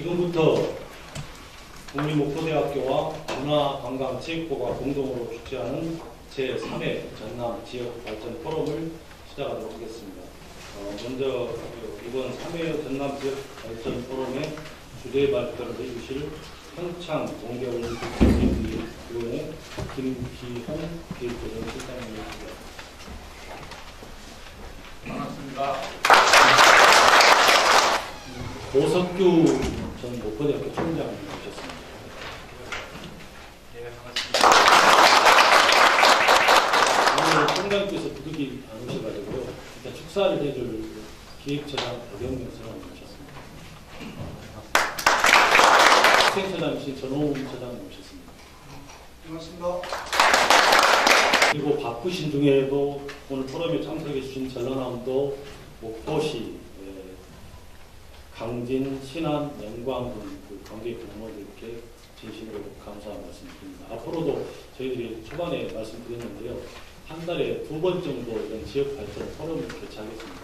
지금부터 국립목포대학교와 문화관광체육부가 공동으로 주최하는 제3회 전남 지역발전 포럼을 시작하도록 하겠습니다. 먼저 이번 3회 전남 지역발전 포럼의 주제 발표를 해주실 평창 동계올림픽위원회 김기홍 기획부장 실장님입니다. 반갑습니다. 오석규 전 목포대학교 총장님 모셨습니다. 네, 반갑습니다. 오늘 총장님께서 부득이 안 오셔가지고요. 일단 축사를 해줄 기획처장 박영경 처장님 모셨습니다. 학생처장이신 전홍훈 처장님 모셨습니다. 반갑습니다. 그리고 바쁘신 중에도 오늘 포럼에 참석해 주신 전라남도 목포시 강진, 신안, 영광군 관계 공무원들께 진심으로 감사의 말씀드립니다. 앞으로도 저희들이 초반에 말씀드렸는데요. 한 달에 2번 정도 이런 지역 발전 포럼을 개최하겠습니다.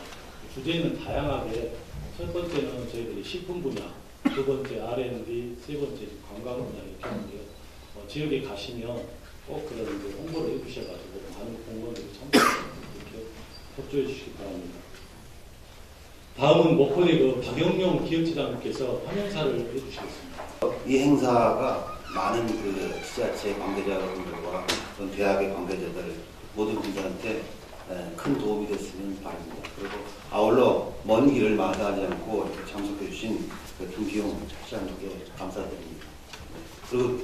주제는 다양하게 첫 번째는 저희들이 식품 분야, 두 번째 R&D, 세 번째 관광 분야 이렇게 하는데요. 지역에 가시면 꼭 그런 홍보를 해주셔가지고 많은 공무원들이 참석해서 이렇게 협조해 주시기 바랍니다. 다음은 목포대 박영용 기획처장님께서 환영사를 해주시겠습니다. 이 행사가 많은 지자체 관계자분들과 대학의 관계자들 모든 분들한테 큰 도움이 됐으면 바랍니다. 그리고 아울러 먼 길을 마다하지 않고 이렇게 참석해 주신 김기용 시장님께 감사드립니다. 그리고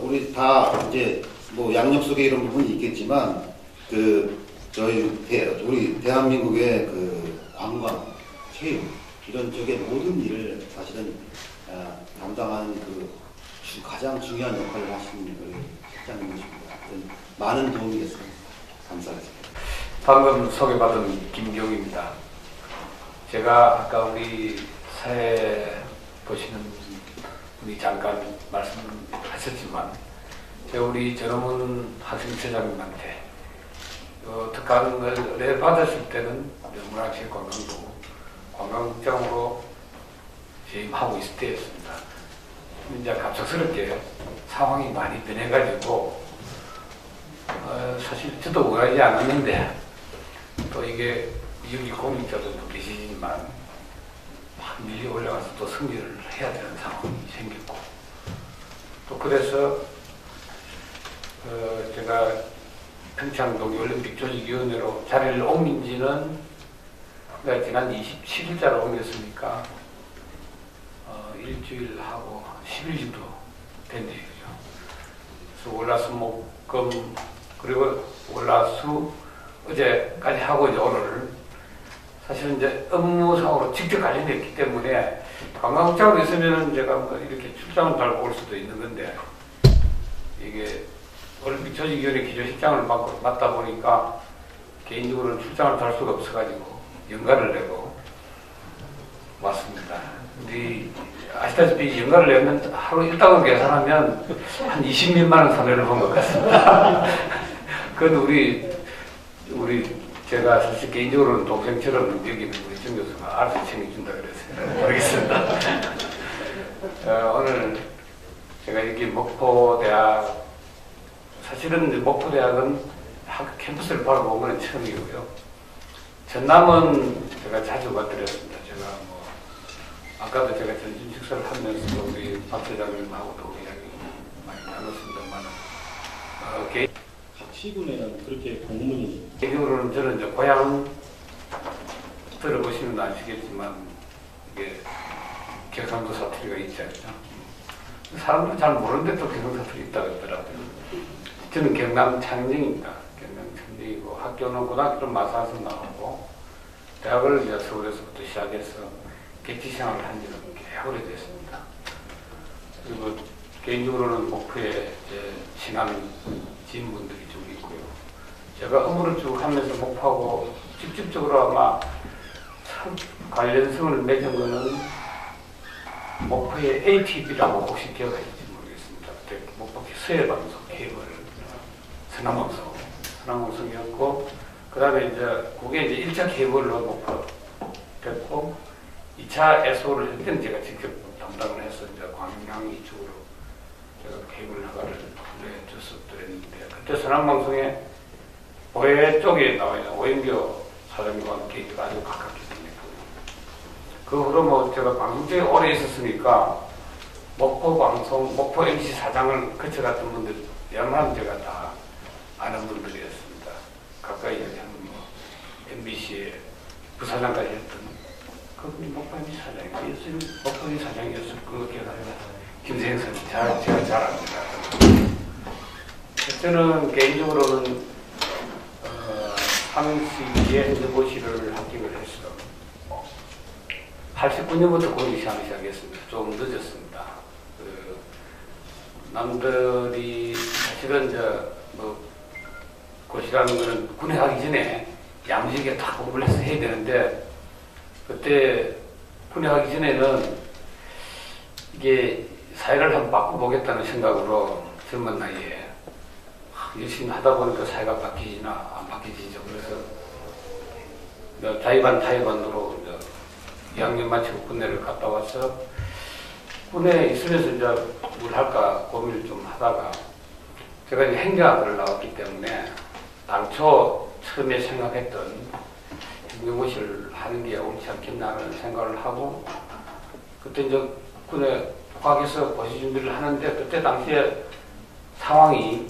우리 다 이제 뭐 양력 속에 이런 부분이 있겠지만 우리 대한민국의 관광, 체육 이런 쪽의 모든 일을 사실은 담당하는 가장 중요한 역할을 하시는 우리 실장님이십니다. 많은 도움이 됐습니다. 감사합니다. 방금 소개받은 김기용입니다. 제가 아까 우리 사회 보시는 분이 잠깐 말씀하셨지만 제가 우리 전홍훈 학생처장님한테 특강을 받았을 때는 문화체육관광부 관광국장으로 재임하고 있을 때였습니다. 이제 갑작스럽게 상황이 많이 변해가지고 사실 저도 원하지 않았는데 또 이게 여기 공익자들도 계시지만 막 밀려 올라가서 또 승리를 해야 되는 상황이 생겼고 또 그래서 제가 평창 동계올림픽 조직위원회로 자리를 옮긴 지는 지난 27일자로 옮겼으니까 일주일하고 10일 정도 됐네요. 그래서 월화수목금 그리고 월화수 어제까지 하고 이제 오늘 사실은 이제 업무상으로 직접 관련됐기 때문에 관광국장으로 있으면은 제가 뭐 이렇게 출장을 달고 올 수도 있는 건데 이게 올림픽 조직위원회 기조실장을 맡다 보니까 개인적으로는 출장을 달 수가 없어가지고 연가를 내고 왔습니다. 우리 아시다시피 연가를 내면 하루 일당을 계산하면 한 20몇만 원 손해를 본 것 같습니다. 그건 우리 제가 사실 개인적으로는 동생처럼 여기는 우리 정 교수가 알아서 챙겨준다 그랬어요. 모르겠습니다. 오늘 제가 여기 목포대학 사실은 목포대학은 학교 캠퍼스를 바라본 건 처음이고요. 전남은 제가 자주 가드렸습니다. 제가 뭐 아까도 제가 점심 식사를 하면서 우리 박 대장님하고도 이야기 많이 나눴습니다만 각 시군에는 그렇게 공문이 개인적으로는 저는 이제 고향 들어보시면 아시겠지만 이게 경상도 사투리가 있지 않죠. 사람들은 잘 모르는데 또 경상도 사투리 있다고 했더라고요. 저는 경남 창녕입니다. 경남 창녕이고 학교는 고등학교 마산에서 나오고 대학을 이제 서울에서부터 시작해서 객지 생활을 한 지는 꽤 오래됐습니다. 그리고 개인적으로는 목포에 이제 친한 지인분들이 좀 있고요. 제가 업무를 쭉 하면서 목포하고 직접적으로 아마 참 관련성을 맺은 거는 목포의 ATV라고 혹시 기억하실지 모르겠습니다. 그때 목포 서해방송 케이블 서남방송이었고 그 다음에 이제 그게 이제 1차 케이블로 목포 됐고 2차 SO를 할 때는 제가 직접 담당을 해서 이제 광양 이쪽으로 제가 케이블 허가를 내줬었는데, 그때 선한방송에 보혜 쪽에 나와 있는 오영교 사장님과 함께 아주 가깝게 지냈거든요. 그 후로 뭐 제가 방송 쪽에 오래 있었으니까 목포 방송, 목포 MC 사장을 거쳐갔던 분들 웬만하면 제가 다 아는 분들이었습니다. 가까이 얘기하면 뭐 MBC의 부사장까지 했던 그분이 목포 MC 사장이었어요. 목포 MC 사장이었을 그 기억합니다. 김세형 선생 제가 잘 압니다. 저는 개인적으로는 삼시에 현대고시를 합격을 했어요. 89년부터 고시 시험을 시작했습니다. 좀 늦었습니다. 남들이 사실은 뭐 고시라는 거는 군에 가기 전에 야무지게 다 공부를 해서 해야 되는데, 그때 군에 가기 전에는 이게 사회를 한번 바꿔보겠다는 생각으로 젊은 나이에 열심히 하다 보니까 사회가 바뀌지나 안 바뀌지죠. 그래서 자의반 타의반으로 2학년 마치고 군대를 갔다 와서 군에 있으면서 이제 뭘 할까 고민을 좀 하다가 제가 이제 행정학을 나왔기 때문에 당초 처음에 생각했던 행정고시를 하는 게 옳지 않겠나라는 생각을 하고, 그때 이제 군에 복학해서 고시 준비를 하는데, 그때 당시에 상황이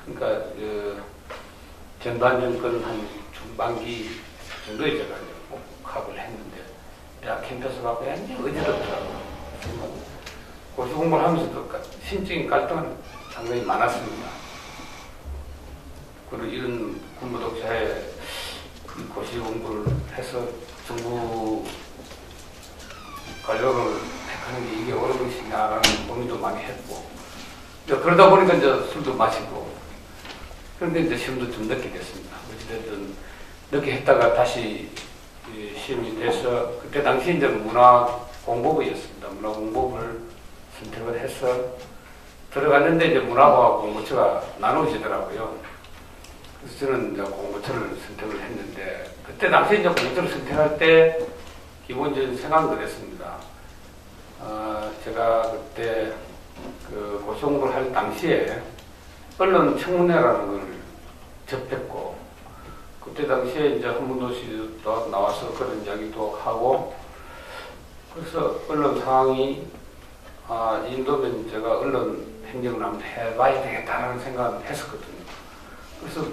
그러니까 전반정권 한 중반기 정도에 제가 복학을 했는데 대학 캠퍼스 가고 완전히 어지럽더라고요. 고시 공부를 하면서도 심적인 갈등은 상당히 많았습니다. 그리고 이런 군부독자에 고시 공부를 해서 정부 관료를 택하는 게 이게 어려운 것이냐라는 고민도 많이 했고, 그러다 보니까 이제 술도 마시고, 그런데 이제 시험도 좀 늦게 됐습니다. 어찌됐든 늦게 했다가 다시 시험이 돼서, 그때 당시 이제 문화공법이었습니다. 문화공법을 선택을 해서 들어갔는데 이제 문화과 공부처가 나눠지더라고요. 그래서 저는 이제 공부처를 선택을 했는데, 그때 당시 이제 공부처를 선택할 때 기본적인 생각은 그랬습니다. 제가 그때 그 고시 공부를 할 당시에 언론 청문회라는 걸 접했고, 그때 당시에 이제 한문도시도 나와서 그런 이야기도 하고, 그래서 언론 상황이 이 정도면 제가 언론 행정을 한번 해봐야 되겠다는 생각을 했었거든요. 그래서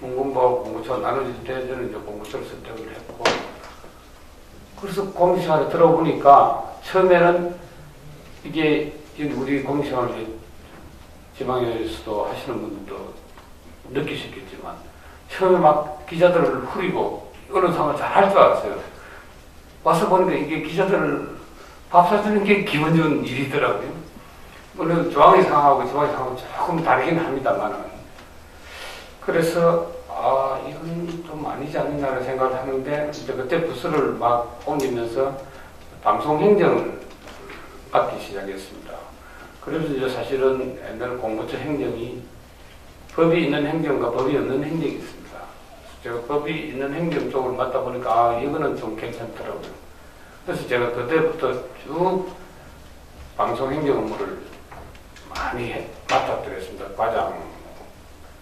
문공부하고 공부처가 나눠질 때 저는 이제 공부처를 선택을 했고, 그래서 공시생활에 들어보니까 처음에는 이게 우리 공시생활 지방에서도 하시는 분들도 느끼셨겠지만, 처음에 막 기자들을 후리고 언론 상황을 잘 할 줄 알았어요. 와서 보니까 이게 기자들을 밥 사주는 게 기본적인 일이더라고요. 물론 중앙의 상황하고 지방의 상황은 조금 다르긴 합니다만은. 그래서 이건 좀 아니지 않느냐는 생각을 하는데, 이제 그때 부서를 막 옮기면서 방송행정을 맡기 시작했습니다. 그래서 이제 사실은 옛날 공무처 행정이 법이 있는 행정과 법이 없는 행정이 있습니다. 제가 법이 있는 행정 쪽을 맡다 보니까 이거는 좀 괜찮더라고요. 그래서 제가 그때부터 쭉 방송행정 업무를 많이 맡아드렸습니다. 과장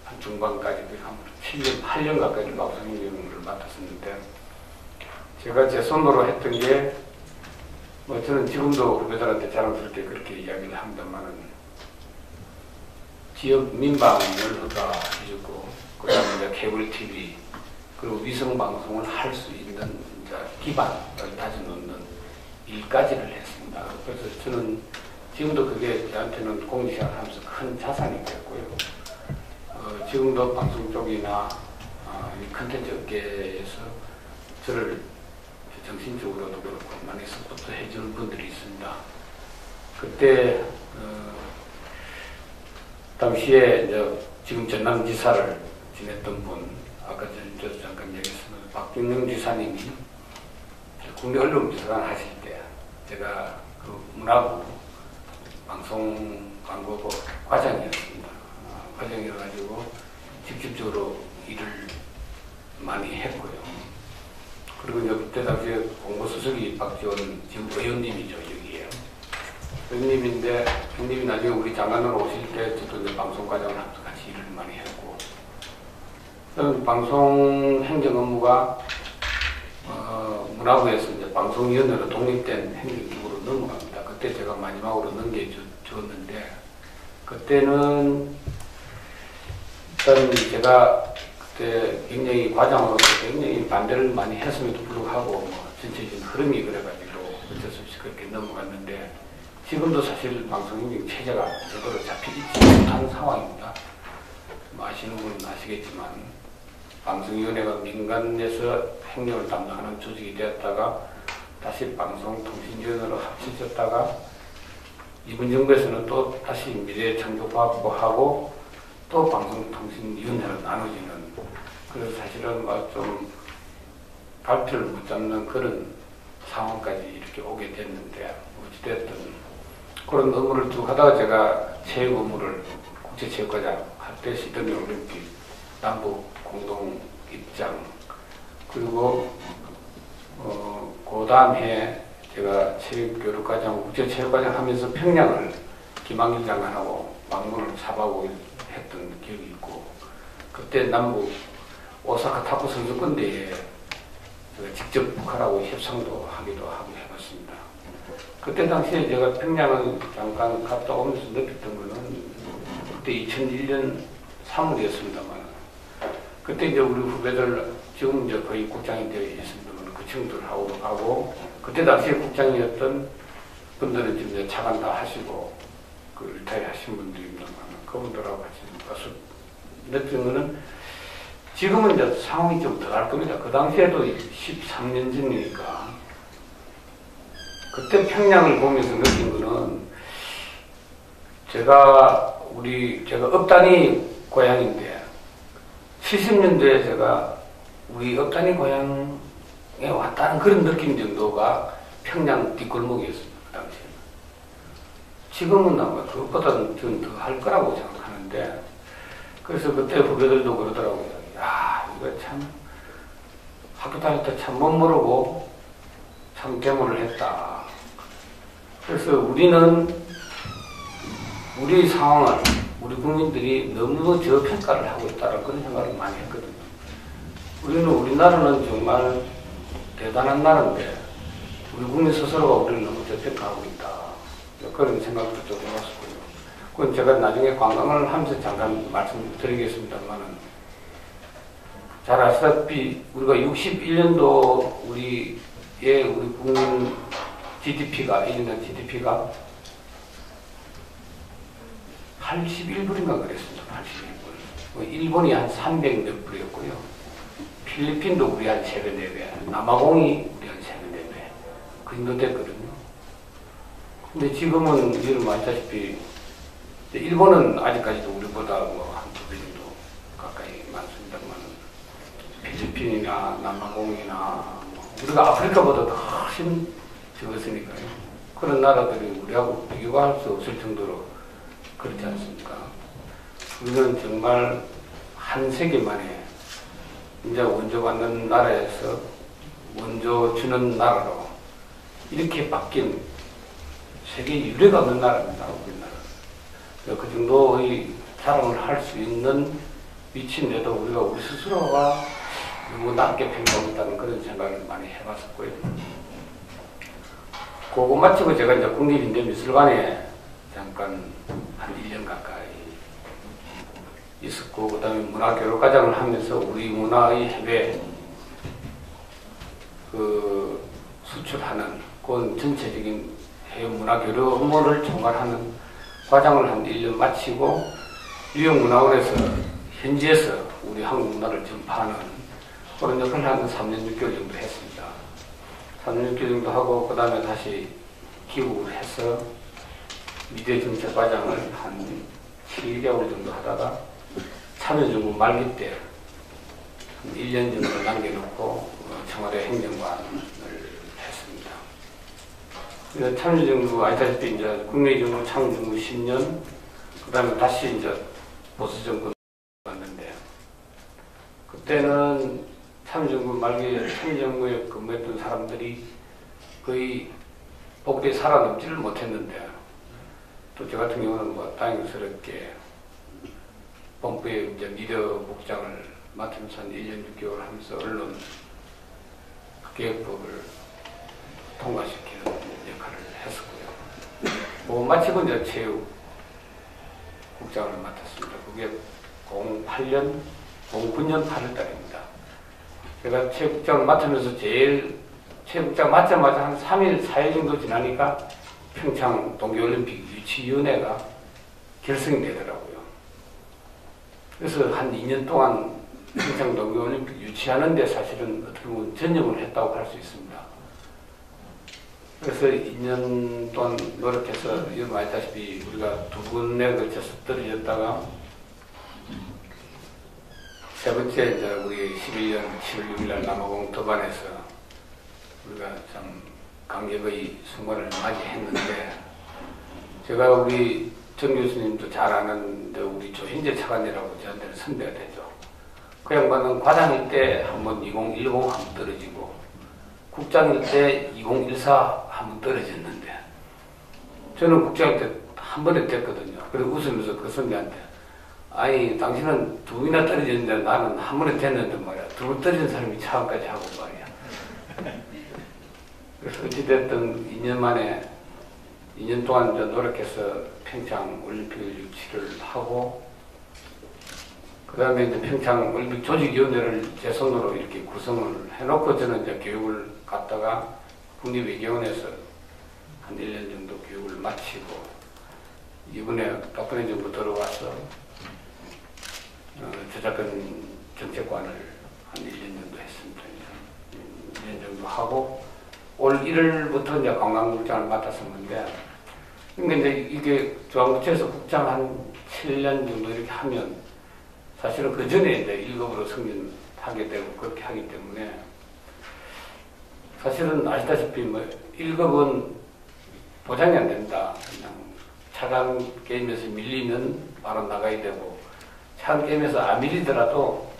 한 중반까지 한 7년, 8년 가까이 방송행정 업무를 맡았었는데, 제가 제 손으로 했던 게 뭐 저는 지금도 후배들한테 자랑스럽게 그렇게 이야기를 합니다만은, 지역 민방을 허가해주고, 그 다음에 이제 케이블 TV, 그리고 위성 방송을 할 수 있는 이제 기반을 다져놓는 일까지를 했습니다. 그래서 저는 지금도 그게 저한테는 공직생활 하면서 큰 자산이 됐고요. 지금도 방송 쪽이나 이 컨텐츠 업계에서 저를 정신적으로도 그렇고 많이 서포트 해주는 분들이 있습니다. 그때 당시에 이제 지금 전남지사를 지냈던 분, 아까 저 잠깐 얘기했습니다. 박준영 지사님이 국내 언론비서관 하실 때 제가 그 문화부 방송 광고부 과장이었습니다. 과장이어가지고 직접적으로 일을 많이 했고요. 그리고 이제 그때 당시에 공보수석이 박지원 지금 의원님이죠, 여기에. 의원님인데, 형님이 나중에 우리 장관으로 오실 때 저도 이제 방송과장을 같이 일을 많이 했고, 저는 방송 행정 업무가 문화부에서 이제 방송위원회로 독립된 행정기구로 넘어갑니다. 그때 제가 마지막으로 넘겨줬는데, 그때는 일단 제가 그때 굉장히 과장으로서 굉장히 반대를 많이 했음에도 불구하고 뭐 전체적인 흐름이 그래가지고 어쩔 수 없이 그렇게 넘어갔는데, 지금도 사실 방송행정 체제가 제대로 잡히지 못한 상황입니다. 뭐 아시는 분은 아시겠지만 방송위원회가 민간에서 행정을 담당하는 조직이 되었다가 다시 방송통신위원회로 합쳐졌다가 이번 정부에서는 또 다시 미래창조과학부 하고 또 방송통신위원회로 나눠지는, 그래서 사실은 좀 발표를 못 잡는 그런 상황까지 이렇게 오게 됐는데, 어찌됐든 그런 업무를 쭉 하다가 제가 체육 업무를 국제체육과장 할 때 시드니 올림픽 남북 공동 입장, 그리고 그 다음 해 제가 체육교육과장, 국제체육과장 하면서 평양을 김한길 장관하고 방문을 4박 5일 했던 기억이 있고, 그때 남북 오사카 탁구 선수권대회에 제가 직접 북한하고 협상도 하기도 하고 해봤습니다. 그때 당시에 제가 평양을 잠깐 갔다 오면서 느꼈던 거는 그때 2001년 3월이었습니다만, 그때 이제 우리 후배들 지금 이제 거의 국장이 되어 있습니다만 그 친구들하고도 가고, 그때 당시에 국장이었던 분들은 지금 이제 차관 다 하시고 그 리타이어 하신 분들입니다만, 그분들하고 같이 가서 느낀 거는 지금은 이제 상황이 좀 더 할 겁니다. 그 당시에도 13년 전이니까 그때 평양을 보면서 느낀 거는, 제가 업단이 고향인데 70년대에 제가 우리 업단이 고향에 왔다는 그런 느낌 정도가 평양 뒷골목이었습니다. 그 당시에. 지금은 아마 그것보다는 좀 더 할 거라고 생각하는데, 그래서 그때 후배들도 그러더라고요. 야, 이거 참 학교 다닐 때 참 못 모르고 참 개모를 했다. 그래서 우리는 우리 상황을 우리 국민들이 너무 저평가를 하고 있다는 그런 생각을 많이 했거든요. 우리나라는 정말 대단한 나라인데 우리 국민 스스로가 우리를 너무 저평가하고 있다. 그런 생각도 좀 해봤었고요. 그건 제가 나중에 관광을 하면서 잠깐 말씀드리겠습니다만은, 잘 아시다시피 우리가 61년도 우리 국민 GDP가 1년 GDP가 81불인가 그랬습니다. 81불. 일본이 한 300몇 불이었고요. 필리핀도 우리 한 3배, 4배, 남아공이 우리 한 3배, 4배. 그 정도 됐거든요. 근데 지금은 여러분 아시다시피 일본은 아직까지도 우리보다 뭐 한 2배 정도 가까이 많습니다만, 필리핀이나 남아공이나 우리가 아프리카보다 더 훨씬 적었으니까요. 그런 나라들이 우리하고 비교할 수 없을 정도로 그렇지 않습니까? 우리는 정말 한 세기 만에 이제 원조 받는 나라에서 원조 주는 나라로 이렇게 바뀐 세계 유례가 없는 나라입니다. 우리나라. 그 정도의 자랑을 할 수 있는 위치인데도 우리가 우리 스스로가 너무 낮게 평가하고 있다는 그런 생각을 많이 해봤었고요. 그거 마치고 제가 이제 국립인대미술관에 잠깐 한 1년 가까이 있었고, 그 다음에 문화교육과장을 하면서 우리 문화의 해외 수출하는 그건 전체적인 해외 문화교류 업무를 총괄하는 과장을 한 1년 마치고, 뉴욕문화원에서 현지에서 우리 한국 문화를 전파하는 그런 역할을 한 3년 6개월 정도 했습니다. 3년 6개월 정도 하고, 그 다음에 다시 귀국을 해서 미디어정책과장을 한 7개월 정도 하다가 참여정부 말기 때 한 1년 정도 남겨놓고 청와대 행정관을 했습니다. 참여정부 아시다시피 이제 국내정부 참여정부 10년, 그 다음에 다시 이제 보수정부 왔는데, 그때는 참여정부 말기에 참여정부에 근무했던 사람들이 거의 복대에 살아남지를 못했는데 또 저 같은 경우는 뭐 다행스럽게 본부의 이제 미디어 국장을 맡으면서 한 1년 6개월 하면서 언론 개혁법을 통과시키는 역할을 했었고요. 뭐 마치고 이제 체육 국장을 맡았습니다. 그게 09년 8월 달입니다. 제가 체육국장을 맡으면서 체육국장 맡자마자 한 3일, 4일 정도 지나니까 평창 동계올림픽 유치위원회가 결성이 되더라고요. 그래서 한 2년 동안 평창 동계올림픽 유치하는데 사실은 어떻게 보면 전념을 했다고 할 수 있습니다. 그래서 2년 동안 노력해서 여러분 알다시피 우리가 2번에 걸쳐서 떨어졌다가 세 번째 이제 우리 11년 7월 6일 날 남아공 도반에서 우리가 참 강력의 순간을 맞이했는데 제가 우리 정 교수님도 잘 아는 우리 조인재 차관이라고 저한테는 선배가 되죠. 그 양반은 과장일 때 한번 2010 한번 떨어지고 국장일 때 2014 한번 떨어졌는데 저는 국장일 때 한 번에 됐거든요. 그래서 웃으면서 그 선배한테 아니 당신은 2번이나 떨어졌는데 나는 한 번에 됐는데 말이야. 2번 떨어진 사람이 차관까지 하고 말이야. 그래서 어찌됐든 2년 만에 2년 동안 이제 노력해서 평창 올림픽 유치를 하고 그 다음에 이제 평창 올림픽 조직위원회를 제 손으로 이렇게 구성을 해놓고 저는 이제 교육을 갔다가 국립외교원에서 한 1년 정도 교육을 마치고 이번에 박근혜 정부 들어와서 저작권 정책관을 한 1년 정도 했습니다. 1년 정도 하고 올 1월부터 이제 관광국장을 맡았었는데 그러니까 이제 이게 중앙부처에서 국장 한 7년 정도 이렇게 하면 사실은 그 전에 이제 1급으로 승진하게 되고 그렇게 하기 때문에 사실은 아시다시피 뭐 1급은 보장이 안 된다. 그냥 차관 게임에서 밀리면 바로 나가야 되고 차관 게임에서 안 밀리더라도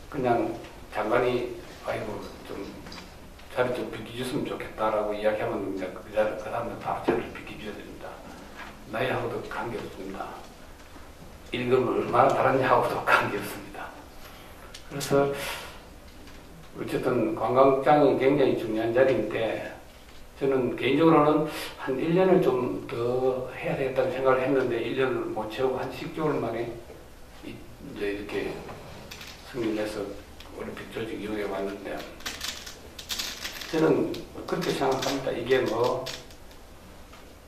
그냥 장관이 아이고 좀 자리 좀 비켜줬으면 좋겠다라고 이야기하면 이제 그 사람은 다 자리를 비켜줘야 됩니다. 나이하고도 관계없습니다. 1급을 얼마나 다르냐하고도 관계없습니다. 그래서 어쨌든 관광국장이 굉장히 중요한 자리인데 저는 개인적으로는 한 1년을 좀 더 해야 되겠다는 생각을 했는데 1년을 못 채우고 한 10개월 만에 이제 이렇게 승진해서 올림픽 조직위원회에 왔는데 저는 그렇게 생각합니다. 이게 뭐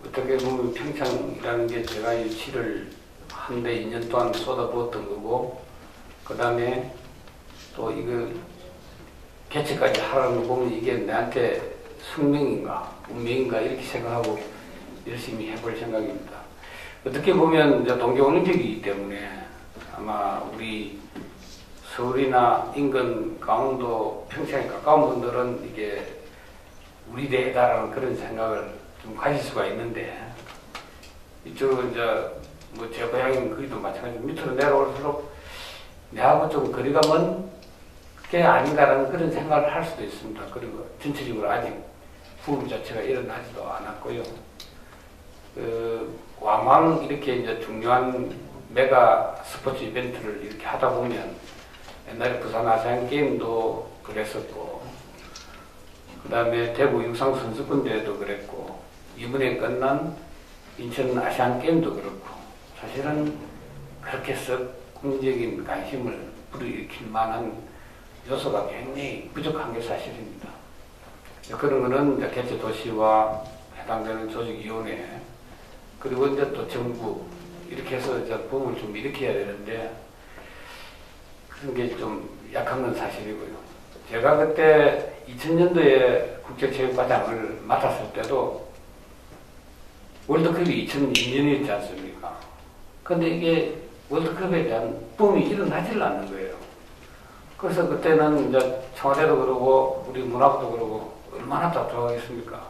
어떻게 보면 평창이라는 게 제가 유치를 한데 2년 동안 쏟아부었던 거고 그 다음에 또 이거 개최까지 하라는 거 보면 이게 내한테 숙명인가 운명인가 이렇게 생각하고 열심히 해볼 생각입니다. 어떻게 보면 이제 동계올림픽이기 때문에 아마 우리 서울이나 인근 강원도 평창에 가까운 분들은 이게 우리 대회다라는 그런 생각을 좀 가질 수가 있는데 이쪽은 이제 뭐 제 고향인 거기도 마찬가지로 밑으로 내려올수록 내하고 좀 거리가 먼 게 아닌가라는 그런 생각을 할 수도 있습니다. 그리고 전체적으로 아직 부흥 자체가 일어나지도 않았고요. 왕왕 이렇게 이제 중요한 메가 스포츠 이벤트를 이렇게 하다 보면 옛날에 부산 아시안 게임도 그랬었고, 그 다음에 대구 육상 선수권 대회도 그랬고, 이번에 끝난 인천 아시안 게임도 그렇고, 사실은 그렇게 썩 국민적인 관심을 불러일으킬 만한 요소가 굉장히 부족한 게 사실입니다. 그런 거는 이제 개최 도시와 해당되는 조직위원회, 그리고 이제 또 정부, 이렇게 해서 이제 붐을 좀 일으켜야 되는데, 그런 게 좀 약한 건 사실이고요. 제가 그때 2000년도에 국제체육과장을 맡았을 때도 월드컵이 2002년이었지 않습니까? 근데 이게 월드컵에 대한 붐이 일어나질 않는 거예요. 그래서 그때는 이제 청와대도 그러고 우리 문화부도 그러고 얼마나 답답하겠습니까?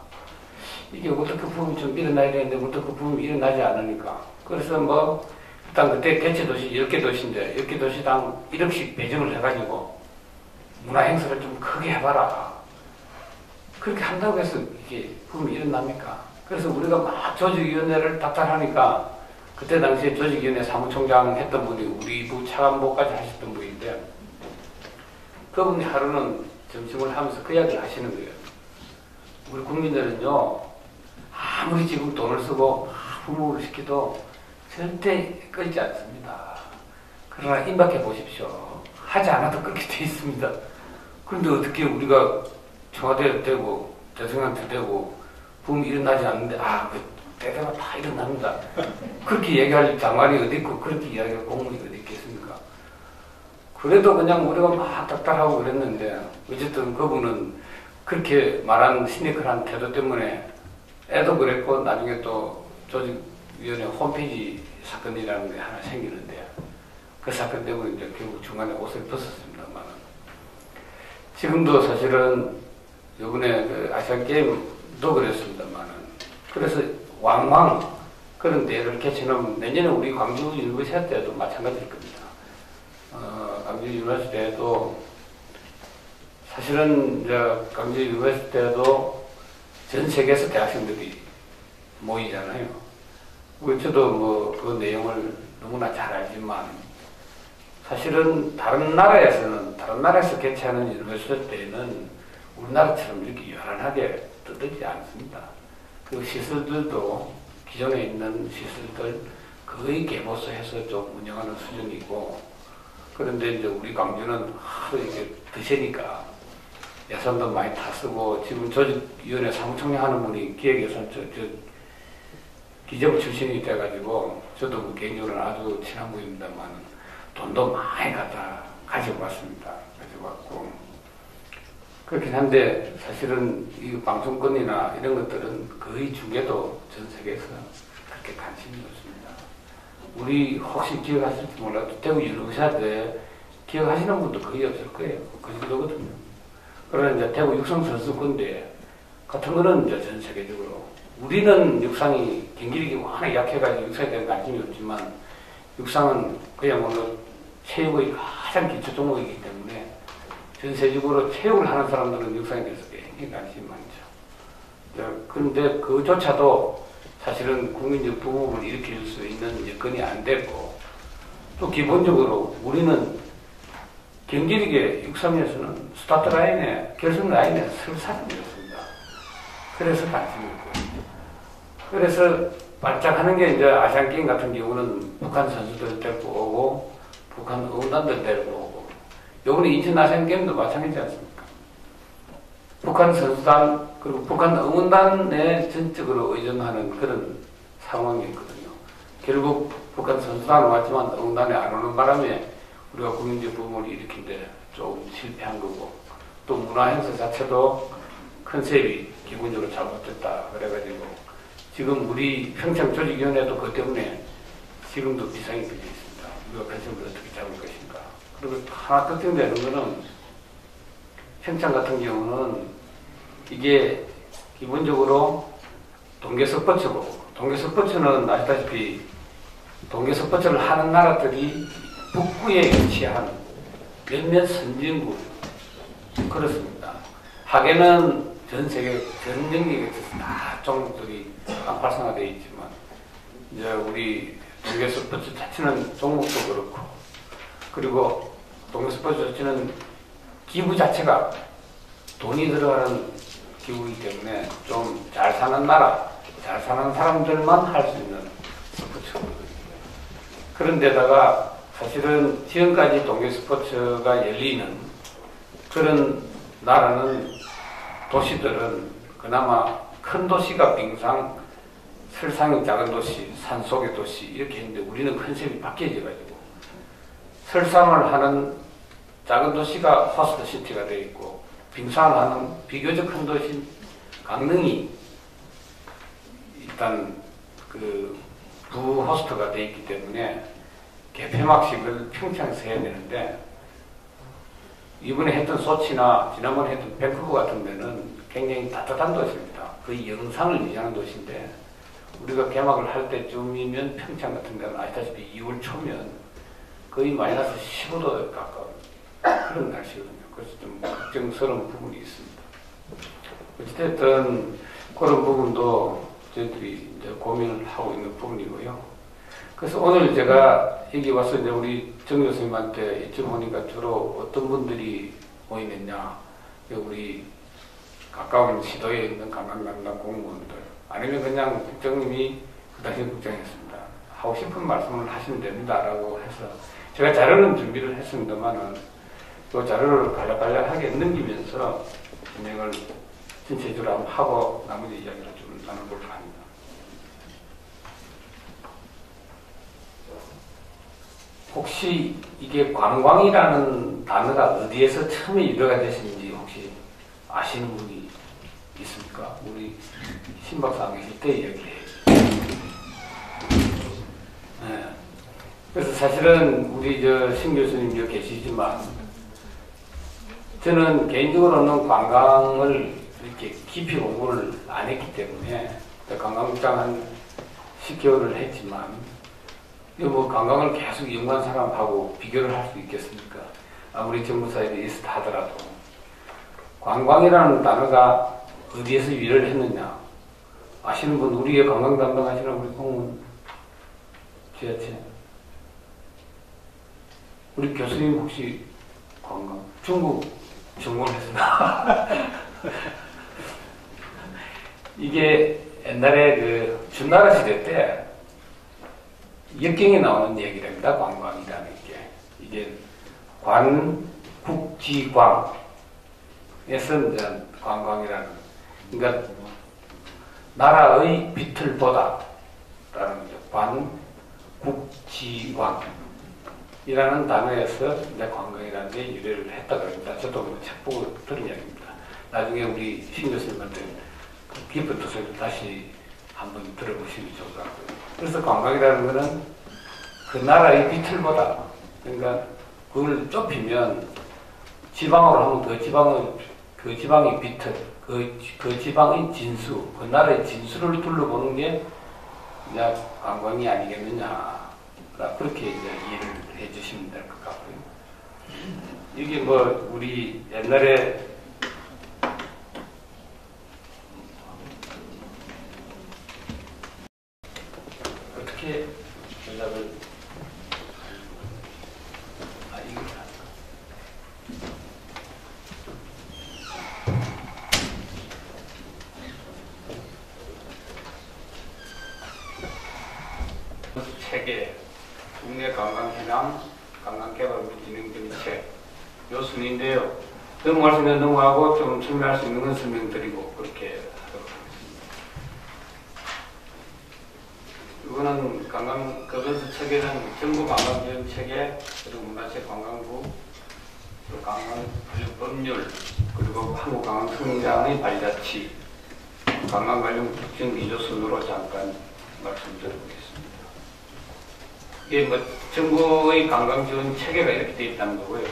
이게 월드컵 붐이 좀 일어나야 되는데 월드컵 붐이 일어나지 않으니까. 그래서 뭐 일단 그때 개최 도시 10개 도시인데 10개 도시당 1억씩 배정을 해가지고 문화 행사를 좀 크게 해봐라. 그렇게 한다고 해서 이게 부분이 일어납니까? 그래서 우리가 막 조직위원회를 딱딱하니까 그때 당시에 조직위원회 사무총장 했던 분이 우리 부 차관보까지 하셨던 분인데 그분이 하루는 점심을 하면서 그 이야기를 하시는 거예요. 우리 국민들은요 아무리 지금 돈을 쓰고 부목을 시켜도 절대 끊지 않습니다. 그러나 임박해 보십시오. 하지 않아도 끊게 돼 있습니다. 그런데 어떻게 우리가 청와대에 대고 대통령한테 대고 붐이 일어나지 않는데 그 때가 다 일어납니다. 그렇게 얘기할 장관이 어디 있고 그렇게 이야기할 공무원이 어디 있겠습니까? 그래도 그냥 우리가 막 딱딱하고 그랬는데 어쨌든 그분은 그렇게 말한 시니컬한 태도 때문에 애도 그랬고 나중에 또 조직위원회 홈페이지 사건이라는 게 하나 생기는데 그 사건 때문에 이제 결국 중간에 옷을 벗었습니다만 지금도 사실은 이번에 그 아시안게임도 그랬습니다만 그래서 왕왕 그런 대회를 개최하면 내년에 우리 광주 유니버시티 때도 마찬가지일 겁니다. 광주 유니버시티 때도 사실은 이제 광주 유니버시티 때도 전 세계에서 대학생들이 모이잖아요. 저도 뭐 그 내용을 너무나 잘 알지만 사실은 다른 나라에서 개최하는 유니버시티 때는 우리나라처럼 이렇게 요란하게 뜯어지지 않습니다. 그 시설들도 기존에 있는 시설들 거의 개보수해서 좀 운영하는 수준이고 그런데 이제 우리 광주는 하도 이렇게 드시니까 예산도 많이 다 쓰고 지금 조직위원회 사무총장 하는 분이 기획예산 기재부 출신이 돼가지고 저도 뭐 개인적으로는 아주 친한 분입니다만 돈도 많이 가지고 왔습니다. 가지고 왔고 그렇긴 한데 사실은 이 방송권이나 이런 것들은 거의 중계도 전 세계에서 그렇게 관심이 없습니다. 우리 혹시 기억하실지 몰라도 대구 유니버시아드에 기억하시는 분도 거의 없을 거예요. 그 정도거든요. 그러나 이제 대구 육상 선수권대 같은 거는 이제 전 세계적으로 우리는 육상이 경기력이 워낙 약해가지고 육상에 대한 관심이 없지만 육상은 그야말로 체육의 가장 기초 종목이기 때문에 전 세계적으로 체육을 하는 사람들은 육상에 대해서 굉장히 관심이 많죠. 그런데 그조차도 사실은 국민적 부흥을 일으킬 수 있는 여건이 안 되고 또 기본적으로 우리는 경기력의 육상에서는 스타트 라인에 결승 라인에 설 사람이 없습니다. 그래서 관심이 있고 그래서 발작하는 게 이제 아시안게임 같은 경우는 북한 선수들 데리고 오고 북한 응원단들 데리고 오고 요번에 인천 아시안게임도 마찬가지지 않습니까? 북한 선수단 그리고 북한 응원단에 전적으로 의존하는 그런 상황이 있거든요. 결국 북한 선수단은 왔지만 응원단에 안 오는 바람에 우리가 국민적 부흥을 일으킨데 조금 실패한 거고 또 문화행사 자체도 컨셉이 기본적으로 잘못됐다 그래가지고 지금 우리 평창 조직위원회도 그것 때문에 지금도 비상이 걸려 있습니다. 우리가 컨셉을 어떻게 잡을 것인가. 그리고 하나 걱정되는 거는 평창 같은 경우는 이게 기본적으로 동계스포츠고 동계스포츠는 아시다시피 동계스포츠를 하는 나라들이 북부에 위치한 몇몇 선진국 그렇습니다. 하계는 전 세계 전 영역에 다 종목들이 활성화되어 있지만 이제 우리 동계스포츠 자체는 종목도 그렇고 그리고 동계스포츠 자체는 기부 자체가 돈이 들어가는 기부이기 때문에 좀 잘 사는 나라, 잘 사는 사람들만 할 수 있는 스포츠거든요. 그런데다가 사실은 지금까지 동계스포츠가 열리는 그런 나라는 도시들은 그나마 큰 도시가 빙상, 설상의 작은 도시, 산속의 도시 이렇게 있는데 우리는 컨셉이 바뀌어져가지고 설상을 하는 작은 도시가 호스트 시티가 되어 있고 빙상을 하는 비교적 큰 도시 강릉이 일단 그 부호스트가 되어 있기 때문에 개폐막식을 평창에서 해야 되는데 이번에 했던 소치나 지난번에 했던 밴쿠버 같은 데는 굉장히 따뜻한 도시입니다. 거의 영상을 위장한 도시인데 우리가 개막을 할 때쯤이면 평창 같은 데는 아시다시피 2월 초면 거의 마이너스 15도에 가까운 그런 날씨거든요. 그래서 좀 걱정스러운 부분이 있습니다. 어찌됐든 그런 부분도 저희들이 이제 고민을 하고 있는 부분이고요. 그래서 오늘 제가 여기 와서 이제 우리 정 교수님한테 여쭤보니까 주로 어떤 분들이 모이느냐, 우리 가까운 시도에 있는 관광담당 공무원들, 아니면 그냥 국장님이 그 당시 국장이었습니다. 하고 싶은 말씀을 하시면 됩니다라고 해서 제가 자료는 준비를 했습니다만은 그 자료를 간략하게 넘기면서 진행을 전체적으로 한번 하고 나머지 이야기를 좀 나눠볼까 합니다. 혹시 이게 관광이라는 단어가 어디에서 처음에 유래가 되셨는지 혹시 아시는 분이 있습니까? 우리 신 박사 안 계실 때 이야기해요. 네. 그래서 사실은 우리 신 교수님 여기 계시지만 저는 개인적으로는 관광을 이렇게 깊이 공부를 안 했기 때문에 관광국장 한 10개월을 했지만 뭐 관광을 계속 연구한 사람하고 비교를 할 수 있겠습니까? 아무리 정부사에 있었다 하더라도 관광이라는 단어가 어디에서 유래를 했느냐 아시는 분, 우리의 관광 담당하시는 우리 공무원 지하철 우리 교수님 혹시 관광 중국 전공했습니다. 이게 옛날에 그 준나라 시대 때 역경에 나오는 얘기랍니다. 관광이라는 게. 이게 관국지광에서 이제 관광이라는, 그러니까 나라의 빛을 보다라는 관국지광이라는 단어에서 이제 관광이라는 게 유래를 했다고 합니다. 저도 뭐 책 보고 들은 이야기입니다. 나중에 우리 신 교수님한테 깊은 뜻을 다시 한번 들어보시면 좋을 것 같고요. 그래서 관광이라는 것은 그 나라의 빛을 보다, 그러니까 그걸 좁히면 지방으로 하면 그 지방의 빛을, 그 지방의 진수, 그 나라의 진수를 둘러보는 게 이제 관광이 아니겠느냐, 그렇게 이제 이해를 해주시면 될 것 같고요. 이게 뭐 우리 옛날에 어떻게 전략을 이거 책에 국내 관광 현황, 관광 개발 및 진행 등의 책, 요 순인데요. 넘어갈 수 있는 넘어가고 좀 설명할 수 있는 건 설명드리고 그렇게 하도록 하겠습니다. 이거는 관광거버넌스 책에는 정부관광지원 체계, 그리고 문화체 관광부, 그리고 관광관리법률, 그리고 한국관광청장의 발자취, 관광 관련 특정 기조 순으로 잠깐 말씀드려보겠습니다. 이게 뭐 정부의 관광지원 체계가 이렇게 되어 있다는 거고요.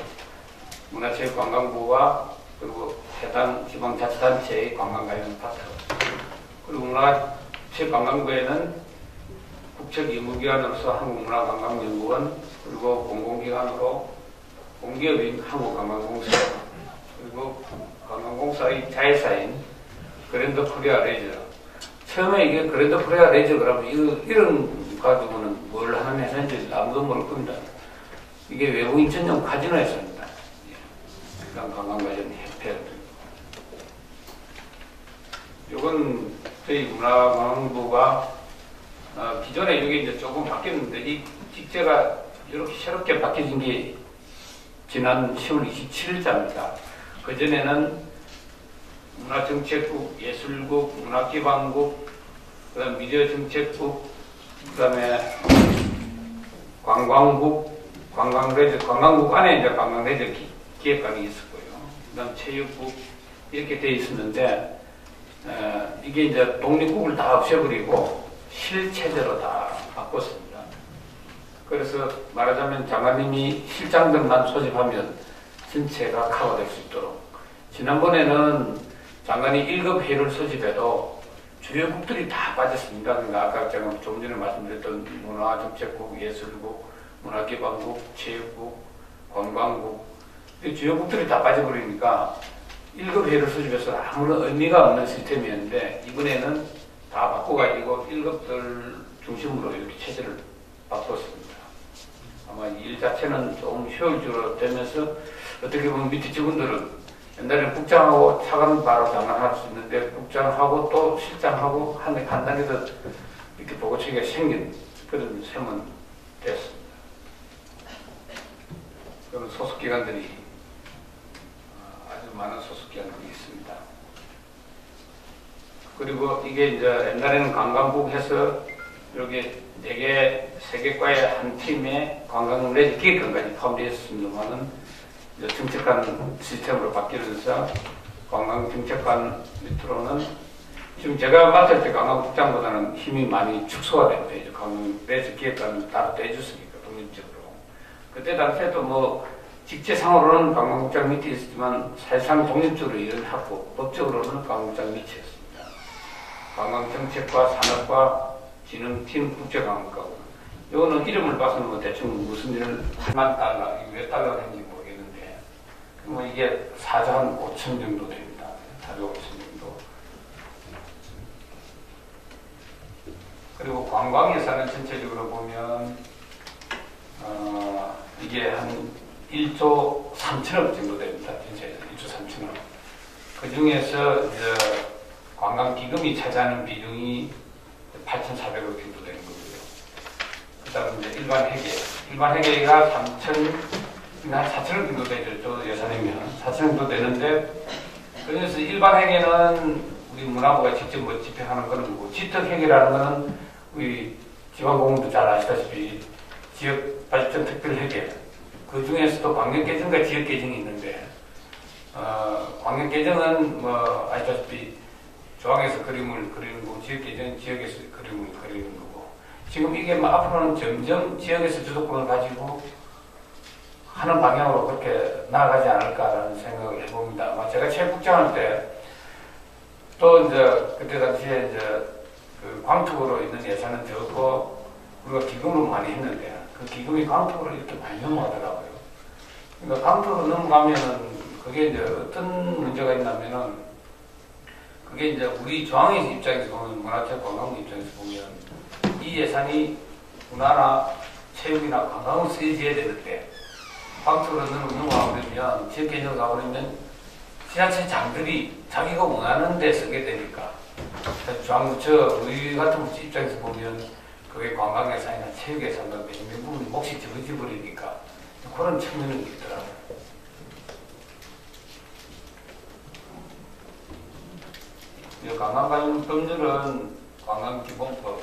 문화체육관광부와 그리고 해당 지방자치단체의 관광 관련 파트, 그리고 문화체육관광부에는 국책의무기관으로서 한국문화관광연구원, 그리고 공공기관으로 공기업인 한국관광공사, 그리고 관광공사의 자회사인 그랜드 코리아 레저. 처음에 이게 그랜드 코리아 레저 그러면 이런 가지고는 뭘 하는 회사인지 아무도 모를 겁니다. 이게 외국인 전용 카지노 회사입니다. 관광 관련 협회. 이건 저희 문화관광부가 기존에 이게 이제 조금 바뀌었는데 이 직제가 이렇게 새롭게 바뀌어진 게 지난 10월 27일자입니다. 그 전에는 문화정책국, 예술국, 문화기반국, 그다음 미디어정책국, 그다음에 관광국, 관광국 안에 이제 관광레저 기획관이 있었고요. 그다음 체육국 이렇게 돼 있었는데 이게 이제 독립국을 다 없애버리고 실체제로 다 바꿨습니다. 그래서 말하자면 장관님이 실장들만 소집하면 전체가 커버될 수 있도록. 지난번에는 장관이 1급 회의를 소집해도 주요 국들이 다 빠졌습니다. 그러니까 아까 제가 좀 전에 말씀드렸던 문화정책국, 예술국, 문화기반국, 체육국, 관광국, 주요국들이 다 빠져버리니까 1급 회의를 수집해서 아무런 의미가 없는 시스템이었는데 이번에는 다 바꿔가지고 1급들 중심으로 이렇게 체제를 바꿨습니다. 아마 일 자체는 좀 효율적으로 되면서 어떻게 보면 밑에 직원들은 옛날에는 국장하고 차관 바로 장관할 수 있는데 국장하고 또 실장하고 한 단계 더 이렇게 보고체계가 생긴 그런 셈은 됐습니다. 그런 소속기관들이 아주 많은 소속기관들이 있습니다. 그리고 이게 이제 옛날에는 관광국 해서 이렇게 4개, 3개 과의 한 팀에 관광 내지 기획관까지 포함되어 있었습니다만은 이제 정책관 시스템으로 바뀌면서 관광 정책관 밑으로는 지금 제가 맡을 때 관광국장보다는 힘이 많이 축소가 된 거예요. 관광 내지 기획관을 따로 떼줬으니까 독립적으로. 그때 당시에도 뭐 직제상으로는 관광국장 밑에 있었지만 사실상 독립적으로 일을 하고 법적으로는 관광국장 밑이었습니다. 관광정책과 산업과 진흥팀 국제관광과고 이거는 이름을 봐서는 뭐 대충 무슨 일을 8만 달러, 몇 달러가 했는지 모르겠는데 뭐 이게 4조 한 5천 정도 됩니다. 4조 5천 정도. 그리고 관광 예산은 전체적으로 보면 이게 한 1조 3천억 정도 됩니다. 전체 1조 3천억. 그 중에서 이제 관광기금이 차지하는 비중이 8,400억 정도 되는 거고요. 그 다음에 이제 일반 회계. 일반 회계가 4천억 정도 되죠. 저 예산이면. 4천억 정도 되는데, 그래서 일반 회계는 우리 문화부가 직접 뭐 집행하는 거는 거고, 지특회계라는 거는 우리 지방공무도 잘 아시다시피 지역발전 특별회계. 그 중에서도 광역계정과 지역계정이 있는데, 광역계정은 뭐 아시다시피 조항에서 그림을 그리는 거고 지역계정은 지역에서 그림을 그리는 거고 지금 이게 뭐 앞으로는 점점 지역에서 주도권을 가지고 하는 방향으로 그렇게 나아가지 않을까라는 생각을 해봅니다. 아마 제가 체육국장할 때 또 이제 그때 당시에 이제 그 광특으로 있는 예산은 적고 우리가 기금으로 많이 했는데 그 기금이 광특으로 이렇게 많이 넘어가더라고요. 그러니까 광특으로 넘어가면은 그게 이제 어떤 문제가 있냐면은 그게 이제 우리 중앙의 입장에서 보면 문화체육 관광부 입장에서 보면 이 예산이 문화나 체육이나 관광을 쓰여져야 되는데 광특으로 넘어가버리면 지역개정을 가버리면 지자체 장들이 자기가 원하는 데 쓰게 되니까 중앙부처 우리 같은 부처 입장에서 보면 그게 관광 예산이나 체육 예산과 매년 부분이 몫이 적어져 버리니까 그런 측면이 있더라고요. 관광관리법률은 관광기본법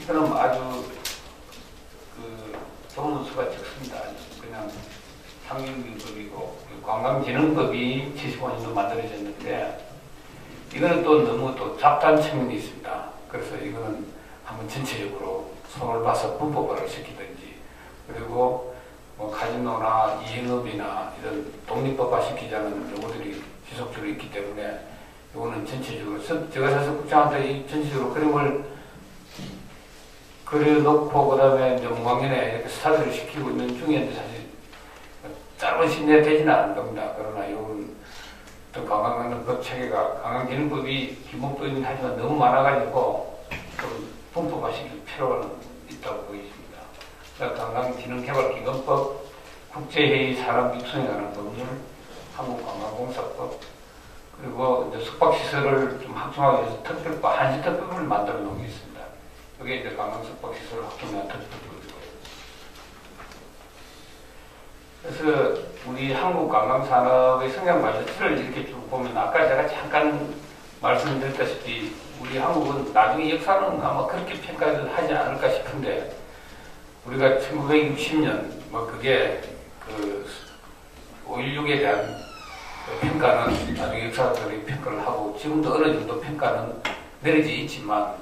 이거는 아주 그 조문수가 적습니다. 그냥 상임기법이고 관광진흥법이 75년도 만들어졌는데 이거는 또 너무 또 잡다한 측면이 있습니다. 그래서 이거는 한번 전체적으로 손을 봐서 분법화를 시키든지 그리고 뭐 카지노나 이행업이나 이런 독립법화 시키자는 요구들이 지속적으로 있기 때문에 이거는 전체적으로 제가 사실 국장한테 이 전체적으로 그림을 그려놓고 그 다음에 이제 문광년에 이렇게 스타트를 시키고 있는 중에 사실 짧은 시내에 되지는 않을 겁니다. 그러나 이건 어떤 관광관리법 체계가 관광진흥법이 기본법이긴 하지만 너무 많아가지고 좀 분법화시킬 필요가 있다고 보입니다. 관광진흥개발기금법, 국제회의 산업 육성에 관한 법률, 한국관광공사법 그리고 이제 숙박시설을 좀 확충하기 위해서 특별법, 한시특별법을 만들어 놓은 게 있습니다. 이게 이제 관광숙박시설을 확충한 특별법이고요. 그래서 우리 한국 관광산업의 성장 과제를 이렇게 쭉 보면 아까 제가 잠깐 말씀드렸다시피 우리 한국은 나중에 역사는 아마 그렇게 평가를 하지 않을까 싶은데 우리가 1960년 뭐 그게 그 5.16에 대한 평가는 나중에 역사들이 평가를 하고 지금도 어느 정도 평가는 내려져 있지만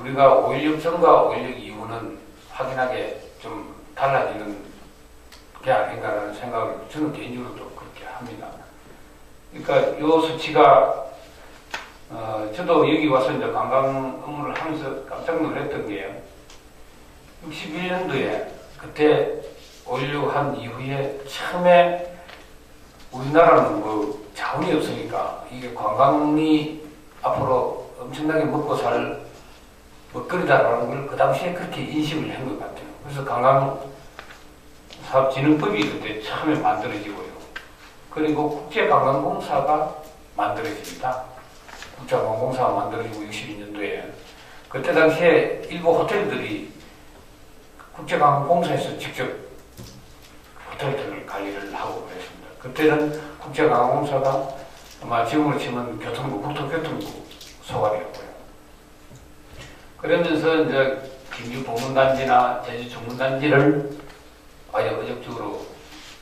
우리가 5.16 전과 5.16 이후는 확연하게 좀 달라지는 게 아닌가라는 생각을 저는 개인적으로도 그렇게 합니다. 그러니까 이 수치가 저도 여기 와서 이제 관광 업무를 하면서 깜짝 놀랐던 게 61년도에 그때 5.16 한 이후에 처음에 우리나라는 뭐 자원이 없으니까 이게 관광이 앞으로 엄청나게 먹고 살 먹거리다라는 걸 그 당시에 그렇게 인식을 한 것 같아요. 그래서 관광사업진흥법이 그때 처음에 만들어지고요. 그리고 국제관광공사가 만들어집니다. 국제관광공사가 만들어지고 62년도에 그때 당시에 일부 호텔들이 국제관광공사에서 직접 호텔들을 관리를 하고 그랬습니다. 그때는 국제관광공사가 아마 지금으로 치면 교통부, 국토교통부 소관이었고요. 그러면서 이제 김주 보문단지나 제주 중문단지를 아주 의적적으로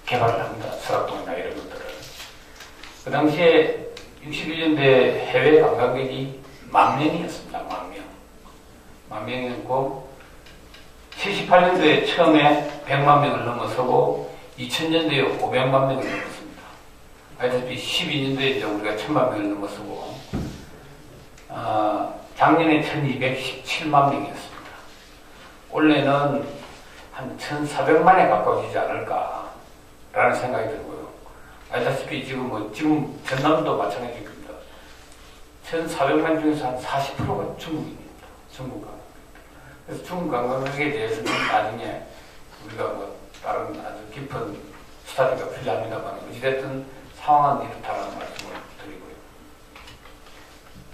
개발을 합니다. 설악동이나 이런 것들을. 그 당시에 61년대 해외 관광객이 10,000명이었습니다. 10,000명이었고 78년도에 처음에 100만 명을 넘어서고 2000년도에 500만 명을 넘었습니다. 알다시피 12년도에 이제 우리가 1000만 명을 넘어서고 작년에 1217만 명이었습니다. 올해는 한 1400만에 가까워지지 않을까라는 생각이 들고요. 알다시피 지금 전남도 마찬가지입니다. 1400만 중에서 한 40%가 중국인입니다. 중국 관광. 그래서 중국 관광객에 대해서는 나중에 우리가 뭐 다른 아주 깊은 스타디가 필요합니다만 어찌됐든 상황은 이렇다는 말씀을 드리고요.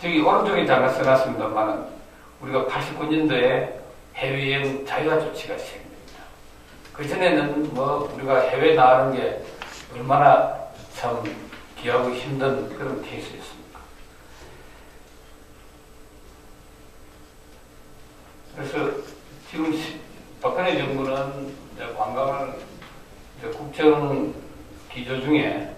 저기 오른쪽에 잠깐 써놨습니다만 우리가 89년도에 해외여행 자유화 조치가 시행됩니다. 그전에는 뭐 우리가 해외 나가는 게 얼마나 참 귀하고 힘든 그런 케이스였습니까? 그래서 지금 박근혜 정부는 관광을 국정 기조 중에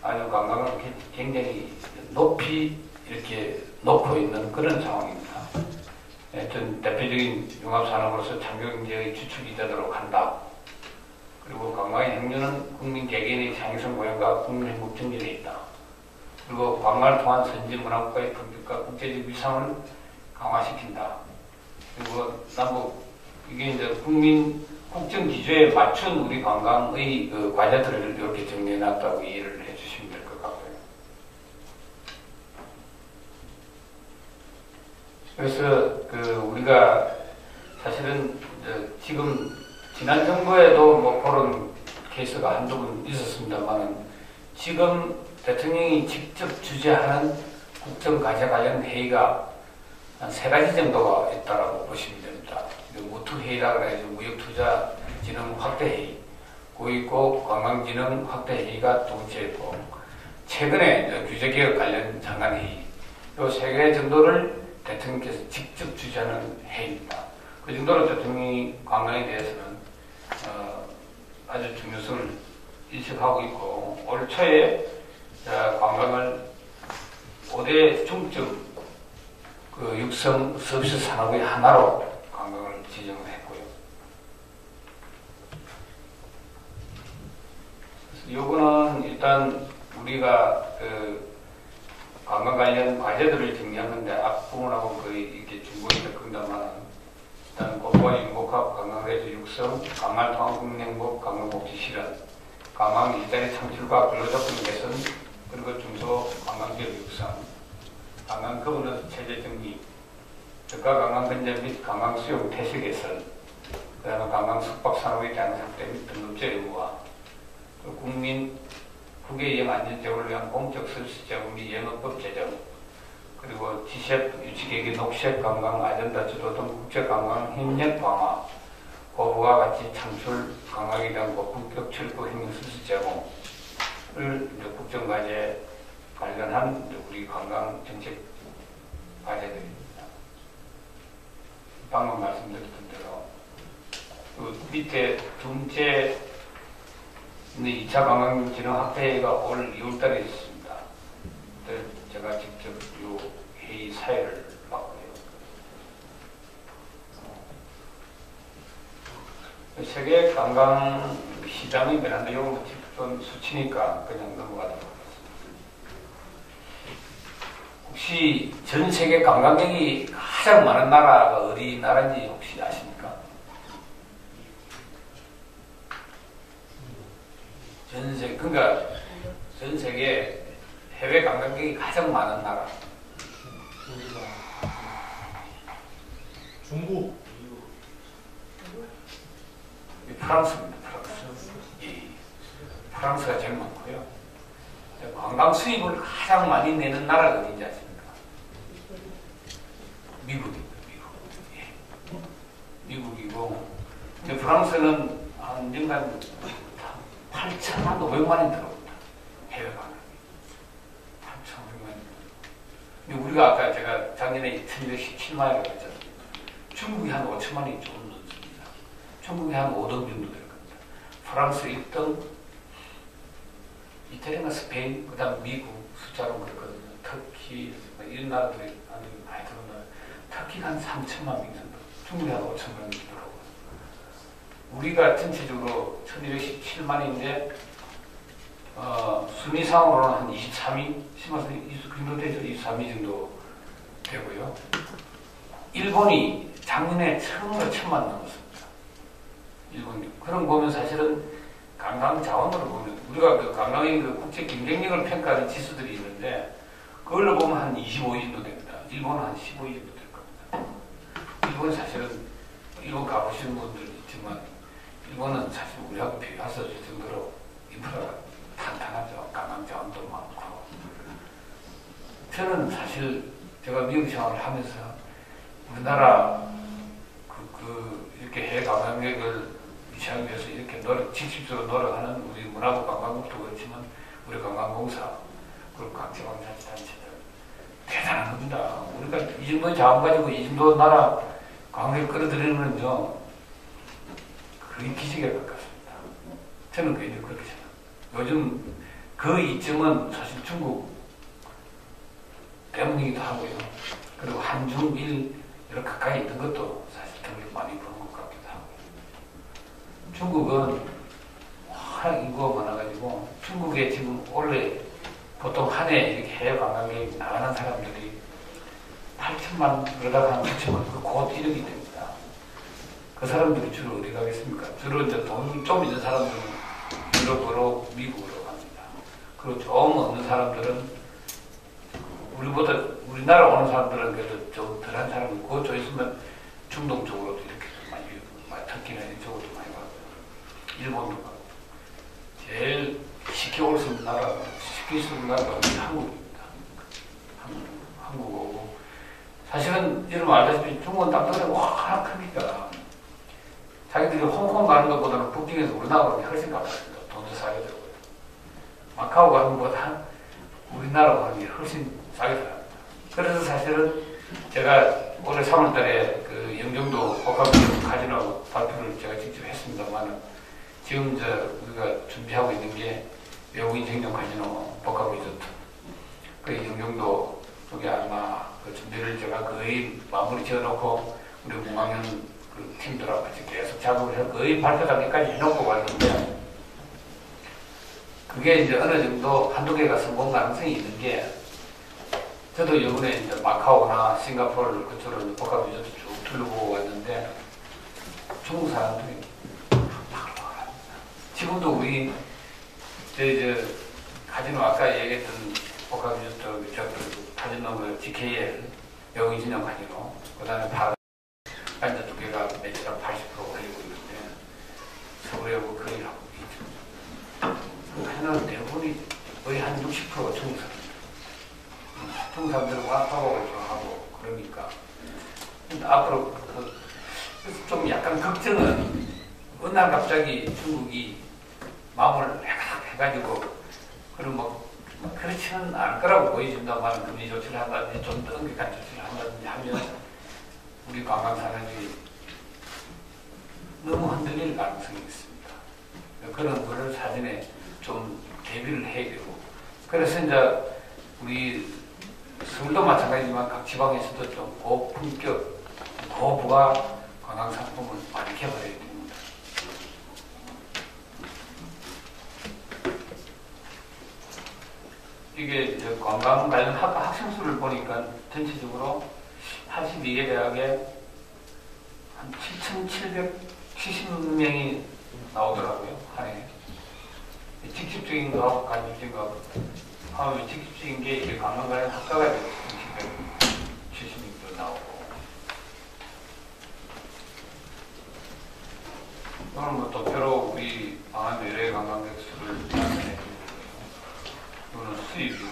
아주 관광을 굉장히 높이 이렇게 놓고 있는 그런 상황입니다. 하여튼 대표적인 융합산업으로서 창조경제의 주축이 되도록 한다. 그리고 관광의 행류는 국민 개개인의 창의성 고용과 국민 행복 증진에 있다. 그리고 관광을 통한 선진문화국가의 품격과 국제적 위상을 강화시킨다. 그리고 남북 이게 이제 국민 국정 기조에 맞춘 우리 관광의 그 과제들을 이렇게 정리해놨다고 이해를 해주시면 될 것 같고요. 그래서 우리가 사실은 지금 지난 정부에도 뭐 그런 케이스가 한두 번 있었습니다만은 지금 대통령이 직접 주재하는 국정과제 관련 회의가 한 3가지 정도가 있다라고 보시면 됩니다. 무투회의라 그래가지고 무역투자진흥 확대회의, 고위고 관광진흥 확대회의가 두 번째였고, 최근에 규제개혁 관련 장관회의, 이 3개 정도를 대통령께서 직접 주재하는 회의입니다. 그 정도로 대통령이 관광에 대해서는 아주 중요성을 인식하고 있고, 올 초에 관광을 5대 중점 육성 서비스 산업의 하나로 관광을 지정을 했고요. 그래서 요거는 일단 우리가 관광 관련 과제들을 정리하는데 앞부분하고 거의 이렇게 중복이 될 겁니다만 일단 고부와 융복합 관광대주 육성, 관광을 통한 국민행복, 관광복지 실현, 관광 일자리 창출과 근로조건 개선, 그리고 중소관광지역 육성, 관광 거버넌스 체제 정비, 저가 관광 근절 및 관광 수용 태세 개선, 그 다음에 관광 숙박 산업의 장상대 및 등급제 의무화, 국민 국외 여행 안전 제공을 위한 공적 서비스 제공 및 영업법 제정, 그리고 지셰프 유치계획의 녹색 관광 아젠다 주도 등 국제 관광 협력 강화, 고부와 같이 창출 관광에 대한 고품격 철도 행정 서비스 제공을 국정과제 관련한 우리 관광 정책 과제들입니다. 방금 말씀드렸던 대로 그 밑에 두 번째 2차 관광진흥 확대회의가 올 2월달에 있습니다. 제가 직접 이 회의 사회를 봤고요. 세계 관광 시장의 변화인데 이거 좀 수치니까 그냥 넘어가도록 하겠습니다. 혹시 전 세계 관광객이 가장 많은 나라가 어디 나라인지 혹시 아십니까? 전 세계, 그러니까 전 세계 해외 관광객이 가장 많은 나라. 중국, 프랑스입니다. 프랑스. 프랑스가 제일 많고요. 관광 수입을 가장 많이 내는 나라가 어딘지 아십니까? 미국입니다. 미국이고, 프랑스는 한 년간 8천만 5백만이 들어옵니다. 해외 관광. 8,500만. 우리가 아까 제가 작년에 1217만이라고 했잖아요. 중국이 한 5천만이 좀 넘습니다. 중국이 한 5등 정도 될 겁니다. 프랑스 1등, 이태리나 스페인, 그 다음 미국 숫자로 그랬거든요. 터키, 이런 나라들이 많이 들어오나, 터키가 한 3천만 명 정도, 중국이 한 5천만 명 정도라고. 우리가 전체적으로 1217만인데, 순위상으로는 한 23위, 심해서 그 정도 되죠. 23위 정도 되고요. 일본이 작년에 처음으로 1,000만 넘었습니다. 일본이. 그런 거 보면 사실은 관광 자원으로 보면, 우리가 그 관광의 그 국제 경쟁력을 평가하는 지수들이 있는데, 그걸로 보면 한 25위 정도 됩니다. 일본은 한 15위 정도 될 겁니다. 일본은 사실은, 일본 가보시는 분들 있지만, 일본은 사실 우리하고 비교할 수 없을 정도로 인프라가 탄탄하죠. 관광 자원도 많고. 저는 사실 제가 미국 생활을 하면서 우리나라 이렇게 해외 관광객을 유치하기 위해서 이렇게 직접적으로 노력하는 우리 문화부 관광국도 그렇지만 우리 관광공사 그리고 각 지방자치단체들 대단한 겁니다. 우리가 이 정도의 자원 가지고 이 정도 나라 관광객을 끌어들이는 건요 거의 기적에 가깝습니다. 저는 그렇게 생각합니다. 요즘 그 이점은 사실 중국 때문이기도 하고요. 그리고 한중일 이렇게 가까이 있는 것도 사실 덕을 많이 보는 것 같기도 하고. 중국은 워낙 인구가 많아가지고 중국에 지금 원래 보통 한 해 이렇게 해외 관광객 나가는 사람들이 8천만 그러다가 한 9천만 곧 1억이 됩니다. 그 사람들이 주로 어디 가겠습니까? 주로 이제 돈 좀 있는 사람들은 유럽으로 미국으로 갑니다. 그리고 좀 없는 사람들은 우리나라 오는 사람들은 그래도 좀 덜한 사람이 그쪽 있으면 중동 쪽으로도 이렇게 많이 터키나 이쪽으로도 많이 가고 일본도 가고 제일 쉽게 올 수 있는 나라가 한국입니다. 한국 오고 사실은 여러분 알다시피 중국은 땅덩어리가 워낙 크니까 자기들이 홍콩 가는 것보다는 북경에서 우리나라가 훨씬 가깝습니다. 돈도 싸게 들고요. 마카오 가는 것보다 우리나라 가는 게 훨씬 싸게 들어갑니다. 그래서 사실은 제가 올해 3월달에 그 영종도 복합리조트 카지노 발표를 제가 직접 했습니다만 지금 우리가 준비하고 있는 게 외국인 생존 카지노 복합리조트 그 영종도 쪽에 아마 그 준비를 제가 거의 마무리 지어놓고 우리 문광현 그 팀들하고 같이 계속 작업을 해서 거의 발표 단계까지 해놓고 왔는데 그게 이제 어느 정도 한두 개가 성공 가능성이 있는 게 저도 이번에 이제 마카오나 싱가포르 그쪽으로 복합 리조트 쭉 둘러보고 왔는데 중국 사람들이 막 지금도 우리 카지노 아까 얘기했던 복합 리조트 카지노 GKL 외국인 진영 카지노 그 다음에 반자 두께가 매출한 80% 올리고 있는데 서울에 오고 거의 하고 있죠. 하나는 대부분이 거의 한 60%가 중국 사람. 중국 사람들은 와파고를 좋아하고 그러니까 앞으로 좀 약간 걱정은 어느 날 갑자기 중국이 마음을 해가지고 그럼 뭐 그렇지는 않을 거라고 보여진다만 금리 조치를 한다든지 좀 더 엄격한 조치를 한다든지 하면 우리 관광산업이 너무 흔들릴 가능성이 있습니다. 그런 거를 사전에 좀 대비를 해야 되고 그래서 이제 우리 서울도 마찬가지지만 각 지방에서도 좀 고품격, 고부가 관광상품을 많이 개발해야 됩니다. 이게 이제 관광 관련 학생 수를 보니까 전체적으로 82개 대학에 한 7,770명이 나오더라고요, 한 해. 직접적인 거하고 간접적인 거하고 하면 직접적인 게 이제 관광가의 학과가 되고 776도 나오고 이거는 뭐 도표로 우리 방한 외래 관광객 수를 나타내주는 거고요. 이거는 수입이고.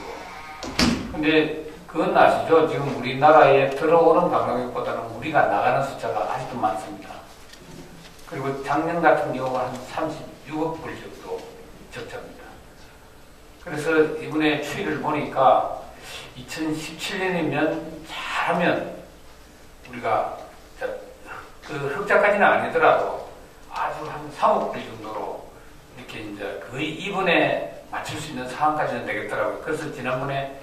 근데 그건 아시죠? 지금 우리나라에 들어오는 관광객보다는 우리가 나가는 숫자가 아직도 많습니다. 그리고 작년 같은 경우는 한 36억 불 정도 적자입니다. 그래서 이번에 추이를 보니까 2017년이면 잘하면 우리가 그 흑자까지는 아니더라도 아주 한 3억 불 정도로 이렇게 이제 거의 2분에 맞출 수 있는 상황까지는 되겠더라고요. 그래서 지난번에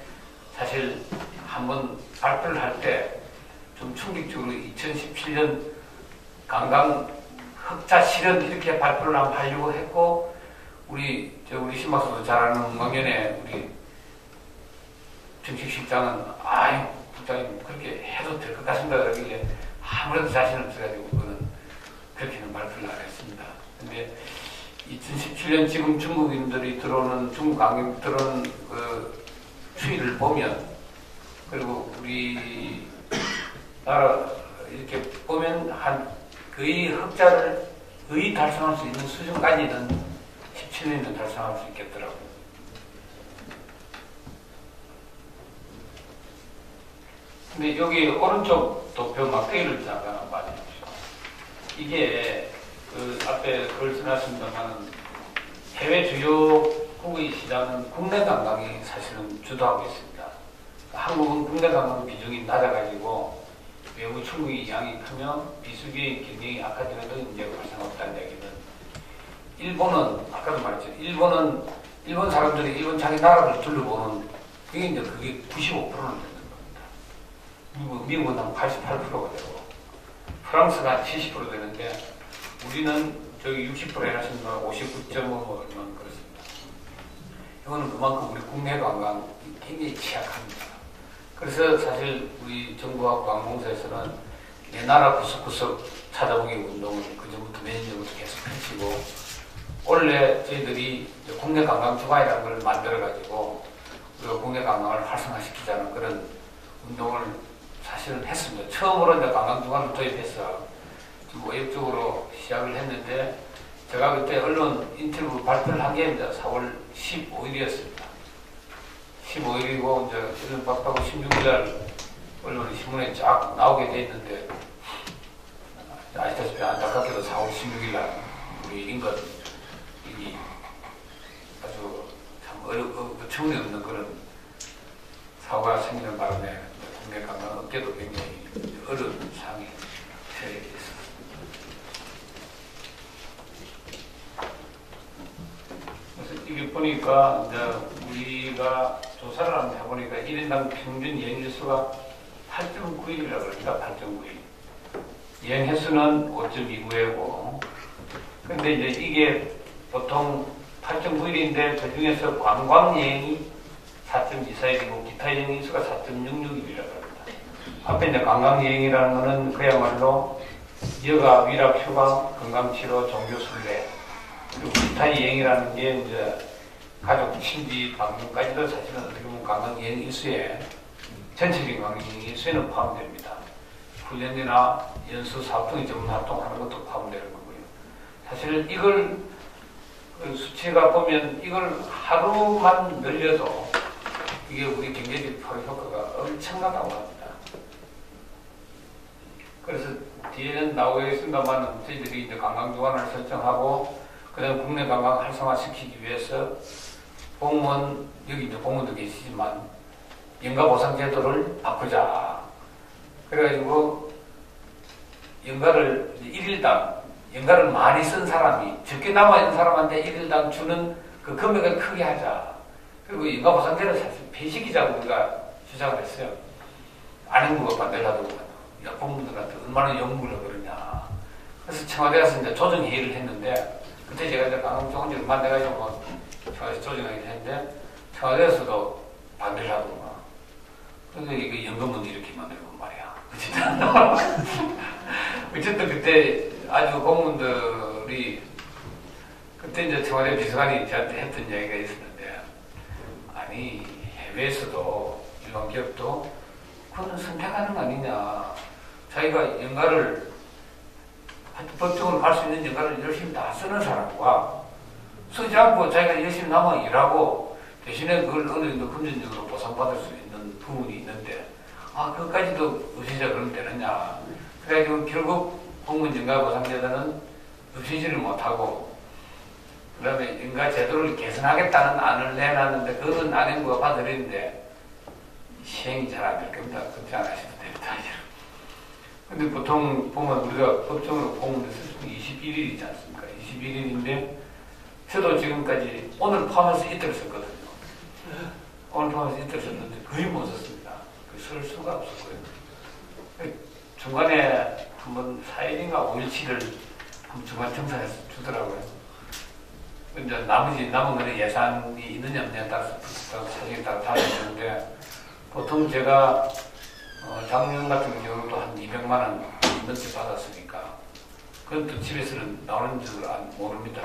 사실 한번 발표를 할 때 좀 충격적으로 2017년 관광 흑자 실현 이렇게 발표를 한번 하려고 했고 우리 신박사도 잘 아는 왕년에 우리 정책실장은 아유 국장님 그렇게 해도 될 것 같습니다. 그러길래 아무래도 자신 없어가지고 그거는 그렇게는 발표를 안 했습니다. 근데 2017년 지금 중국인들이 들어오는 중국 관광객 들어오는 그 추이를 보면 그리고 우리 나라 이렇게 보면 한 거의 흑자를 거의 달성할 수 있는 수준까지는 17년도 달성할 수 있겠더라고요. 근데 여기 오른쪽 도표 막대기를 잠깐 봐주십시오. 이게 그 앞에 글 써놨습니다만 해외 주요 국의 시장은 국내 관광이 사실은 주도하고 있습니다. 한국은 국내 관광 비중이 낮아가지고 외부 충국이 양이 크면 비수기의 경쟁이 악화되는 문제가 발생했다는 얘기는 일본은 아까도 말했죠. 일본 사람들이 일본 자기 나라를 둘러보는 그게 이제 그게 95%는 되는 겁니다. 미국은 한 88%가 되고 프랑스가 한 70% 되는데 우리는 저기 60% 해놨으면 59.5만 그렇습니다. 이거는 그만큼 우리 국내 관광이 굉장히 취약합니다. 그래서 사실 우리 정부와 관공서에서는 내 나라 구석구석 찾아보기 운동을 그전부터 몇 년 전부터 계속 펼치고 원래 저희들이 국내 관광 주간이라는 걸 만들어가지고 우리가 국내 관광을 활성화시키자는 그런 운동을 사실은 했습니다. 처음으로 이제 관광 주간을 도입해서 좀 외역적으로 시작을 했는데 제가 그때 언론 인터뷰 발표를 한 게 이제 4월 15일이었습니다. 15일이고 이제 이런 박하고 16일날 언론이 신문에 쫙 나오게 돼 있는데 아시다시피 안타깝게도 4월 16일날 우리 인근이 아주 참 어처구니 없는 그런 사고가 생기는 바람에 국내 관광 업계도 굉장히 어려운 상황이 처해져 있습니다. 그래서 이게 보니까 이제 우리가 조사를 한번 해보니까 1인당 평균 여행횟수가 8.9일이라고 그럽니다. 8.9일. 여행횟수는 5.29회고 근데 이제 이게 보통 8.9일인데 그 중에서 관광여행이 4.24일이고 기타 여행횟수가 4.66일이라고 합니다. 앞에 이제 관광여행이라는 거는 그야말로 여가, 위락, 휴가, 건강치료, 종교순례 그리고 기타 여행이라는 게 이제 가족, 친지, 방문까지도 사실은 어떻게 보면 관광여행 일수에 전체적인 관광여행 일수에는 포함됩니다. 훈련이나 연수, 사업등의 전문 활동하는 것도 포함되는 거고요. 사실 이걸 수치가 보면 이걸 하루만 늘려도 이게 우리 경제적 효과가 엄청나다고 합니다. 그래서 뒤에는 나오겠습니다만 저희들이 이제 관광주간을 설정하고 그다음 국내 관광 활성화시키기 위해서 공무원 여기 이제 공무원도 계시지만 연가보상제도를 바꾸자. 그래가지고 연가를 1일당 연가를 많이 쓴 사람이 적게 남아있는 사람한테 1일당 주는 그 금액을 크게 하자. 그리고 연가보상제를 사실 폐지시키자고 우리가 주장을 했어요. 안행부가 반대하고 공무원들한테 얼마나 연구를 그러냐. 그래서 청와대 가서 이제 조정회의를 했는데 그때 제가 이제 관광조건제를 만들어가지고 청와대 조정하기를 했는데 청와대에서도 반대를 하더구나. 그래서 이게 연금은 이렇게 만들고 말이야. 어쨌든 그때 아주 공무원들이 그때 이제 청와대 비서관이 저한테 했던 얘기가 있었는데, 아니, 해외에서도, 일반 기업도, 그거는 선택하는 거 아니냐. 자기가 연가를, 법적으로 갈 수 있는 연가를 열심히 다 쓰는 사람과, 쓰지 않고 자기가 열심히 남아 일하고, 대신에 그걸 어느 정도 금전적으로 보상받을 수 있는 부분이 있는데, 그것까지도 없애자 그러면 되느냐. 그래가지고 결국 공무원 연가 보상제도는 없애지를 못하고, 그 다음에 연가 제도를 개선하겠다는 안을 내놨는데, 그건 안행부가 받아들이는데, 시행이 잘 안 될 겁니다. 걱정 안 하셔도 됩니다. 근데 보통 보면 우리가 법정으로 공문을 쓸 수 21일이지 않습니까? 21일인데, 저도 지금까지 오늘 포함해서 이틀 썼거든요. 오늘 포함해서 이틀 썼는데 거의 못 썼습니다. 쓸 수가 없었고요. 중간에 한번 4일인가 5일치를 중간 정산해서 주더라고요. 이제 남은 거는 예산이 있느냐 없느냐에 따라서 사정에 따라 달라지는데, 보통 제가 작년 같은 경우도 한 200만 원 넘게 받았으니까, 그건 또 집에서는 나오는 줄 모릅니다.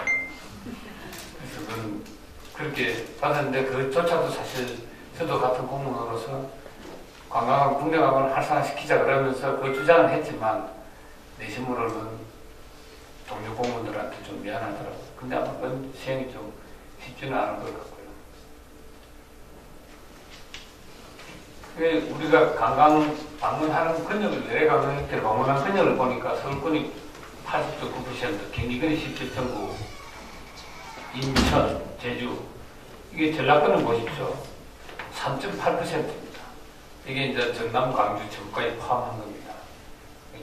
그래서 그건 그렇게 받았는데, 그조차도 사실 저도 같은 공무원으로서 관광을, 국내 관광을 활성화시키자 그러면서 그 주장을 했지만, 내심으로는 동료 공무원들한테 좀 미안하더라고요. 근데 아마 그건 시행이 좀 쉽지는 않을 것 같고요. 우리가 관광 방문하는 권역을, 내려가는 형태로 방문한 권역을 보니까 서울권이 80.9%, 경기권이 17.9%, 인천, 제주, 이게 전라권을 보십시오. 3.8%입니다. 이게 이제 전남, 광주, 전국까지 포함한 겁니다.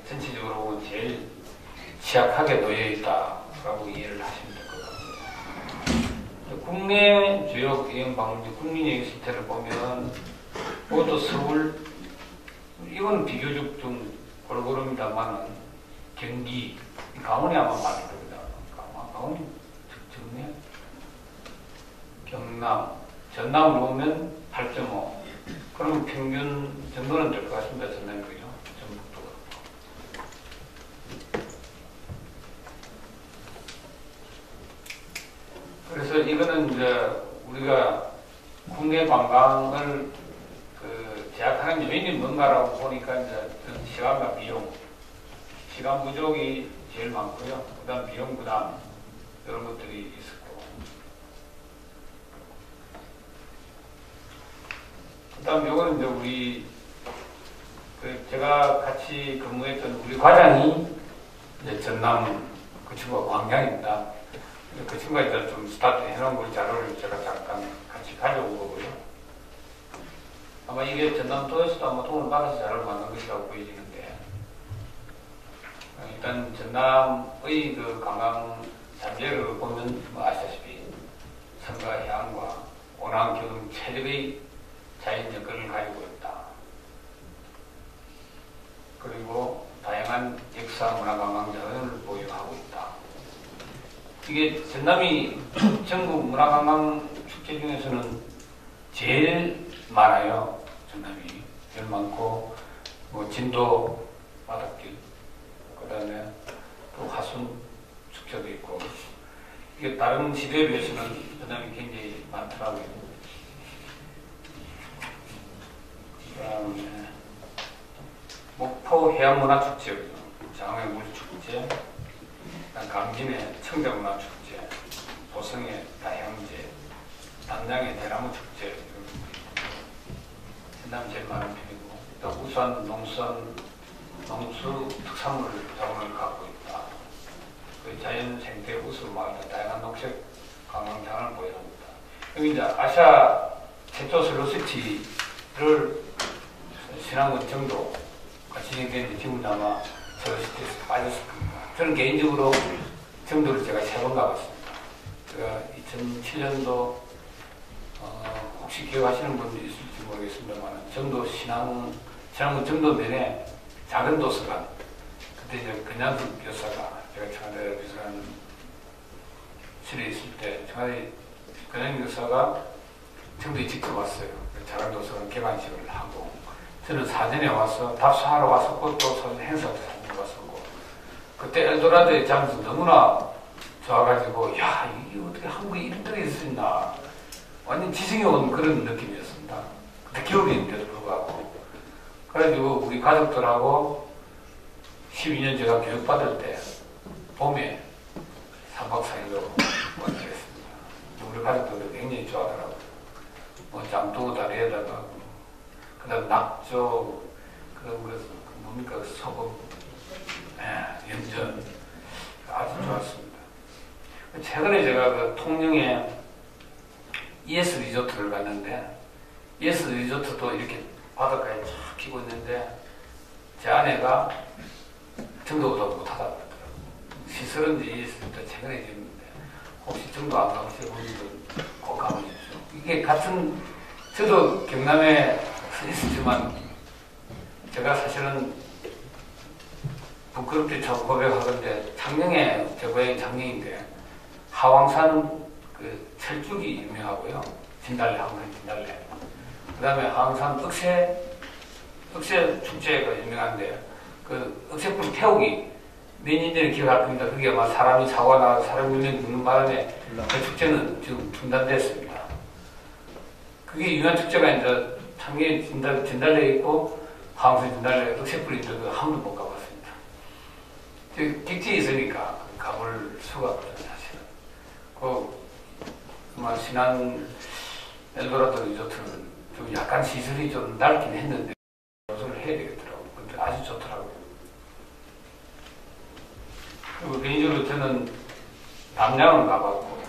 전체적으로 보면 제일 취약하게 놓여 있다라고 이해를 하시면 될 것 같고요. 국내 주요 여행 방문지 국민 여행 실태를 보면, 그것도 서울, 이건 비교적 좀 골고루입니다만은, 경기, 강원이 아마 많을 겁니다. 강원이 적네. 경남, 전남으로 보면 8.5. 그러면 평균 정도는 될 것 같습니다. 전남이 그죠? 전북도가. 그래서 이거는 이제 우리가 국내 관광을 제약하는 요인이 뭔가라고 보니까 이제 시간과 비용, 시간 부족이 제일 많고요. 그 다음 비용 부담, 이런 것들이 있었고. 그 다음 요거는 이제 우리, 제가 같이 근무했던 우리 과장이 이제 전남 그 친구가 광양입니다. 그 친구가 이제 좀 스타트 해놓은 걸 자료를 제가 잠깐 같이 가져온 거고요. 아마 이게 전남도에서도 아마 도움을 받아서 자료를 만든 것이라고 보여지는데, 일단 전남의 그 관광 잠재를 보면 뭐 아시다시피 성과 해안과 원앙 기운 최적의 자연 여건을 가지고 있다. 그리고 다양한 역사 문화 관광 자원을 보유하고 있다. 이게 전남이 전국 문화 관광 축제 중에서는 제일 많아요. 전남이 제일 많고, 뭐 진도 바닷길, 그 다음에 또 화순 축제도 있고, 이게 다른 시대에 비해서는 전남이 굉장히 많더라고요. 그 다음에 목포 해양문화축제, 장흥의 물축제, 강진의 청정문화축제, 보성의 다향제, 담양의 대나무축제, 전남이 제일 많은 편이고, 또 우선 농수 특산물 자원을 갖고 있다. 그 자연 생태 우수로 말하는 다양한 녹색 관광장을 보유합니다. 여기 이제 아시아 최초 슬로시티를 신안군 정도 같이 생겼는데 지금 아마 슬로시티에서 빠졌을 겁니다. 저는 개인적으로 정도를 제가 3번 가봤습니다. 제가 2007년도 혹시 기억하시는 분들이 있을지 모르겠습니다만, 정도 신안군 정도면에 작은 도서관, 그때 이제 근양숙 교사가, 제가 청와대 비서관실에 있을 때 청와대 근양 교사가 정도에 직접 왔어요. 작은 도서관 개관식을 하고, 저는 사전에 와서 답사하러 왔었고, 또 행사도 사전에 왔었고, 그때 엘도라도에 자면서 너무나 좋아가지고 야 이게 어떻게 한국에 이런 데가 있을 수 있나 완전 지성이 온 그런 느낌이었습니다. 그때 겨울인데도 불구하고 그래가지고 우리 가족들하고 12년 제가 교육받을 때 봄에 3박 4일로 왔습니다. 우리 가족들도 굉장히 좋아하더라고요. 뭐 짬뽕 다리에다가 그다음 낙조 그다음 뭡니까 소금 연전 아주 좋았습니다. 최근에 제가 그 통영에 ES 리조트를 갔는데 ES 리조트도 이렇게 바닷가에 쫙 끼고 있는데 제 아내가 정도보다 못하다 그러더라고요. 시설은 ES 리조트 최근에 지었는데 혹시 정도 안 가보신 분들은 꼭 가보십시오. 이게 같은 저도 경남에 있었지만 제가 사실은 부끄럽게 처음 고백하건데 장령에 제 고향이 장령인데 하왕산 그 철쭉이 유명하고요. 진달래 하면 진달래. 그 다음에 하왕산 억새 축제가 유명한데 그 억새불 태우기 몇 년 전에 기억할 겁니다. 그게 아마 사람이 사고가 나서 사람 몇 명 죽는 바람에 그 축제는 지금 중단됐습니다. 그게 유명한 축제가 이제 장경에 진달래 있고 하왕산 진달래 억새불이 있는데 한 번도 못 가봤습니다. 객지에 있으니까 가볼 수가 없죠, 사실은. 아마 신안 엘도라도 리조트는 좀 약간 시설이 좀 넓긴 했는데, 요소를 해야 되겠더라고요. 근데 아주 좋더라고요. 그리고 개인적으로 저는 남양은 가봤고,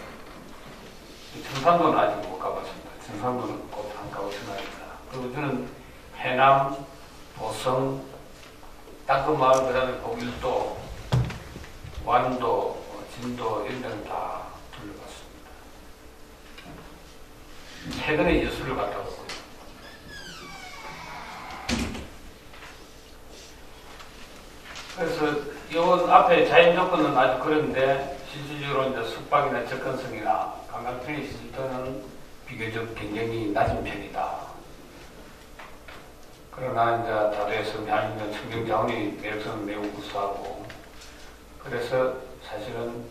청산도는 아직 못 가봤습니다. 청산도는 곧 안 가볼 생각입니다. 그리고 저는 해남, 보성, 땅끝마을, 그 다음에 복일도, 완도, 진도 이런 데는 다 둘러봤습니다. 최근에 여수를 갔다 왔고요. 그래서 이번 앞에 자연 조건은 아주 그런데 실질적으로 이제 숙박이나 접근성이나 관광 편의 시설은 비교적 굉장히 낮은 편이다. 그러나 이제 다도에서 아니면 청정 자원이 매력성은 매우 우수하고 그래서 사실은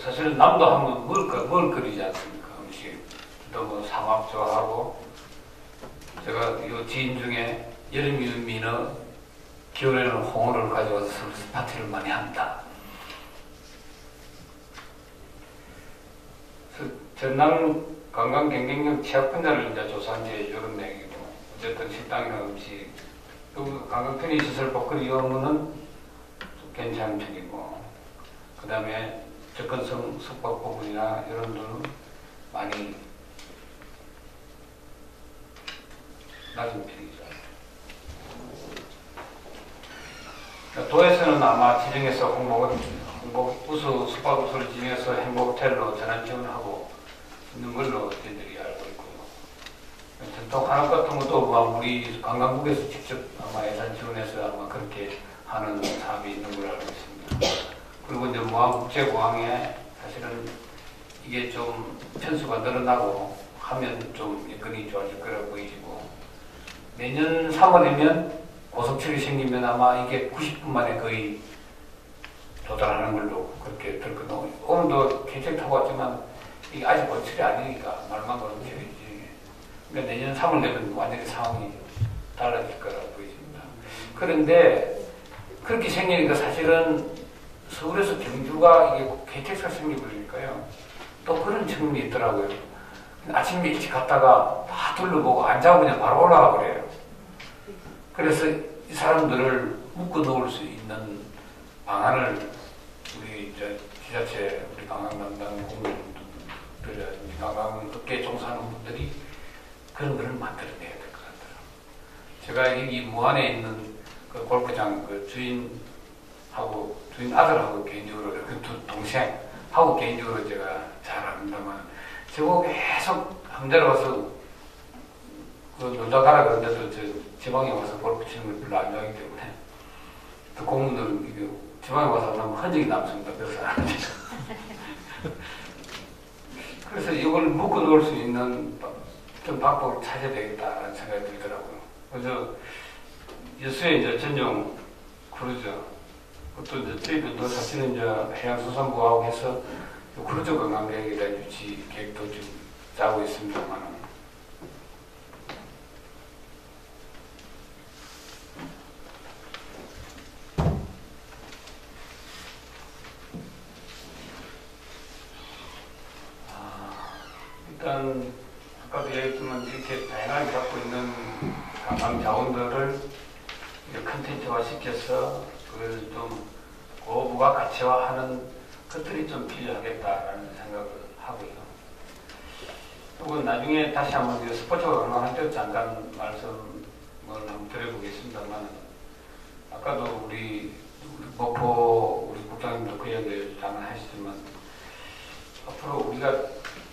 사실은 남도 하면 먹을거리지 않습니까? 음식. 또 뭐 삼합 좋아하고 제가 요 지인 중에 여름이면 민어, 겨울에는 홍어를 가져와서 서비스 파티를 많이 합니다. 전남 관광 경쟁력 취약 분야를 이제 조사한 게 이런 내용이고 어쨌든 식당이나 음식 그리고 관광 편의 시설 복거리 업무는 괜찮은 편이고 그 다음에 접근성 숙박 부분이나 이런 데는 많이 낮은 편이죠. 도에서는 아마 지정해서 우수 숙박업소를 지정해서 행복호텔로 전환 지원하고 있는 걸로 저희들이 알고 있고요. 전통 한옥 같은 것도 우리 관광국에서 직접 아마 예산 지원해서 아마 그렇게 하는 사업이 있는 걸로 알고 있습니다. 그리고 이제 무항국제공항에 사실은 이게 좀 편수가 늘어나고 하면 좀 여건이 좋아질 거라 보이고 내년 3월이면 고속철이 생기면 아마 이게 90분 만에 거의 도달하는 걸로 그렇게 들거든요. 오늘도 계획 타고 왔지만 이게 아직 고철이 아니니까 말만 그런 철이지. 그러니까 내년 3월 되면 완전히 상황이 달라질 거라 보입니다. 그런데 그렇게 생기니까 사실은 서울에서 경주가 이게 개택사 생겨버리니까요. 또 그런 측면이 있더라고요. 아침에 일찍 갔다가 다 둘러보고 안 자고 그냥 바로 올라가 버려요. 그래서 이 사람들을 묶어 놓을 수 있는 방안을 우리 지자체, 우리 관광 담당 공무원들, 관광업계 종사하는 분들이 그런 걸 만들어내야 될 것 같더라고요. 제가 여기 무안에 있는 그 골프장 그 주인 아들하고 개인적으로 그 동생하고 개인적으로 제가 잘 압니다만 저거 계속 함자로 와서 그 놀다 가라 그러는데도 저 지방에 와서 골프 치는 걸 별로 안 좋아하기 때문에 또 공무원들은 이게 지방에 와서 하면 흔적이 남습니다. 그래서 그래서 이걸 묶어 놓을 수 있는 좀 방법을 찾아야 되겠다라는 생각이 들더라고요. 그래서 여수에 이제 전용 크루즈 그것도 이제 저희들도 사실은 이제 해양수산부하고 해서 구로조 관광객에 대한 유치 계획도 지금 짜고 있습니다만 일단 아까도 얘기했지만 이렇게 다양하게 갖고 있는 관광 자원들을 컨텐츠화 시켜서 그걸 좀 고부가 가치화하는 것들이 좀 필요하겠다라는 생각을 하고요. 그리고 나중에 다시 한번 스포츠가 관광할 때 잠깐 말씀을 한번 드려보겠습니다만 아까도 우리 목포 우리 국장님도 그 이야기를 잠깐 하시지만 앞으로 우리가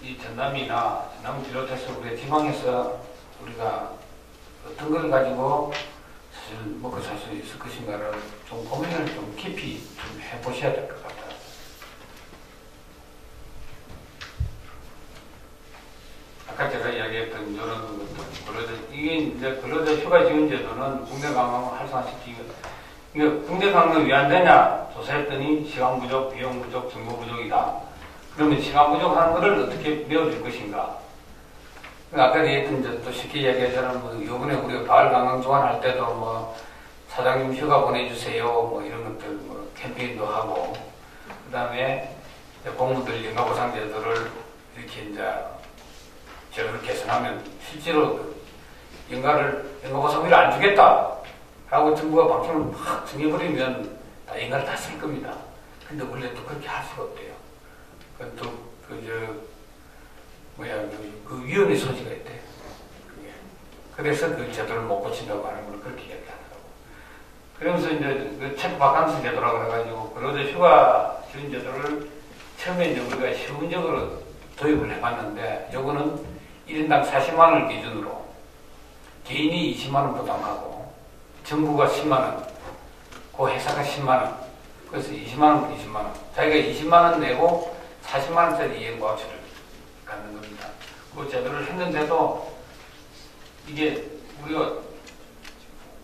이 전남이나 전남을 비롯해서 우리 지방에서 우리가 어떤 걸 가지고 사실 먹고 살 수 있을 것인가를 좀 고민을 좀 깊이 좀 해보셔야 될 것 같아요. 아까 제가 이야기했던 이런 것들, 이게 이제 근로자 휴가 지원 제도는 국내 관광을 활성화시키기, 그러니까 국내 관광을 왜 안 되냐 조사했더니 시간 부족, 비용 부족, 정보 부족이다. 그러면 시간 부족한 것을 어떻게 메워줄 것인가? 아까 얘기했던 또 쉽게 이야기하자면 뭐 이번에 우리가 가을 관광 조안할 때도 뭐 사장님 휴가 보내주세요 뭐 이런 것들 뭐 캠페인도 하고 그다음에 공무들 연가보상 제도를 이렇게 이제 제도를 개선하면 실제로 그 연가보상비를 안 주겠다 라고 정부가 방침을 확 정해버리면 다 연가를 다 쓸 겁니다. 근데 원래 또 그렇게 할 수가 없대요. 그 위험의 소지가 있대. 그래서 그 제도를 못 고친다고 하는 걸 그렇게 이야기하더라고. 그러면서 이제 그 체크 바캉스 제도라고 해가지고 근로자 휴가 지원 제도를 처음에 이제 우리가 시군적으로 도입을 해봤는데 요거는 1인당 40만 원을 기준으로 개인이 20만 원 부담하고 정부가 10만 원, 그 회사가 10만 원, 그래서 20만 원, 20만 원. 자기가 20만 원 내고 40만 원짜리 이행 바우처를 갖는 겁니다. 그 제도를 했는데도 이게 우리가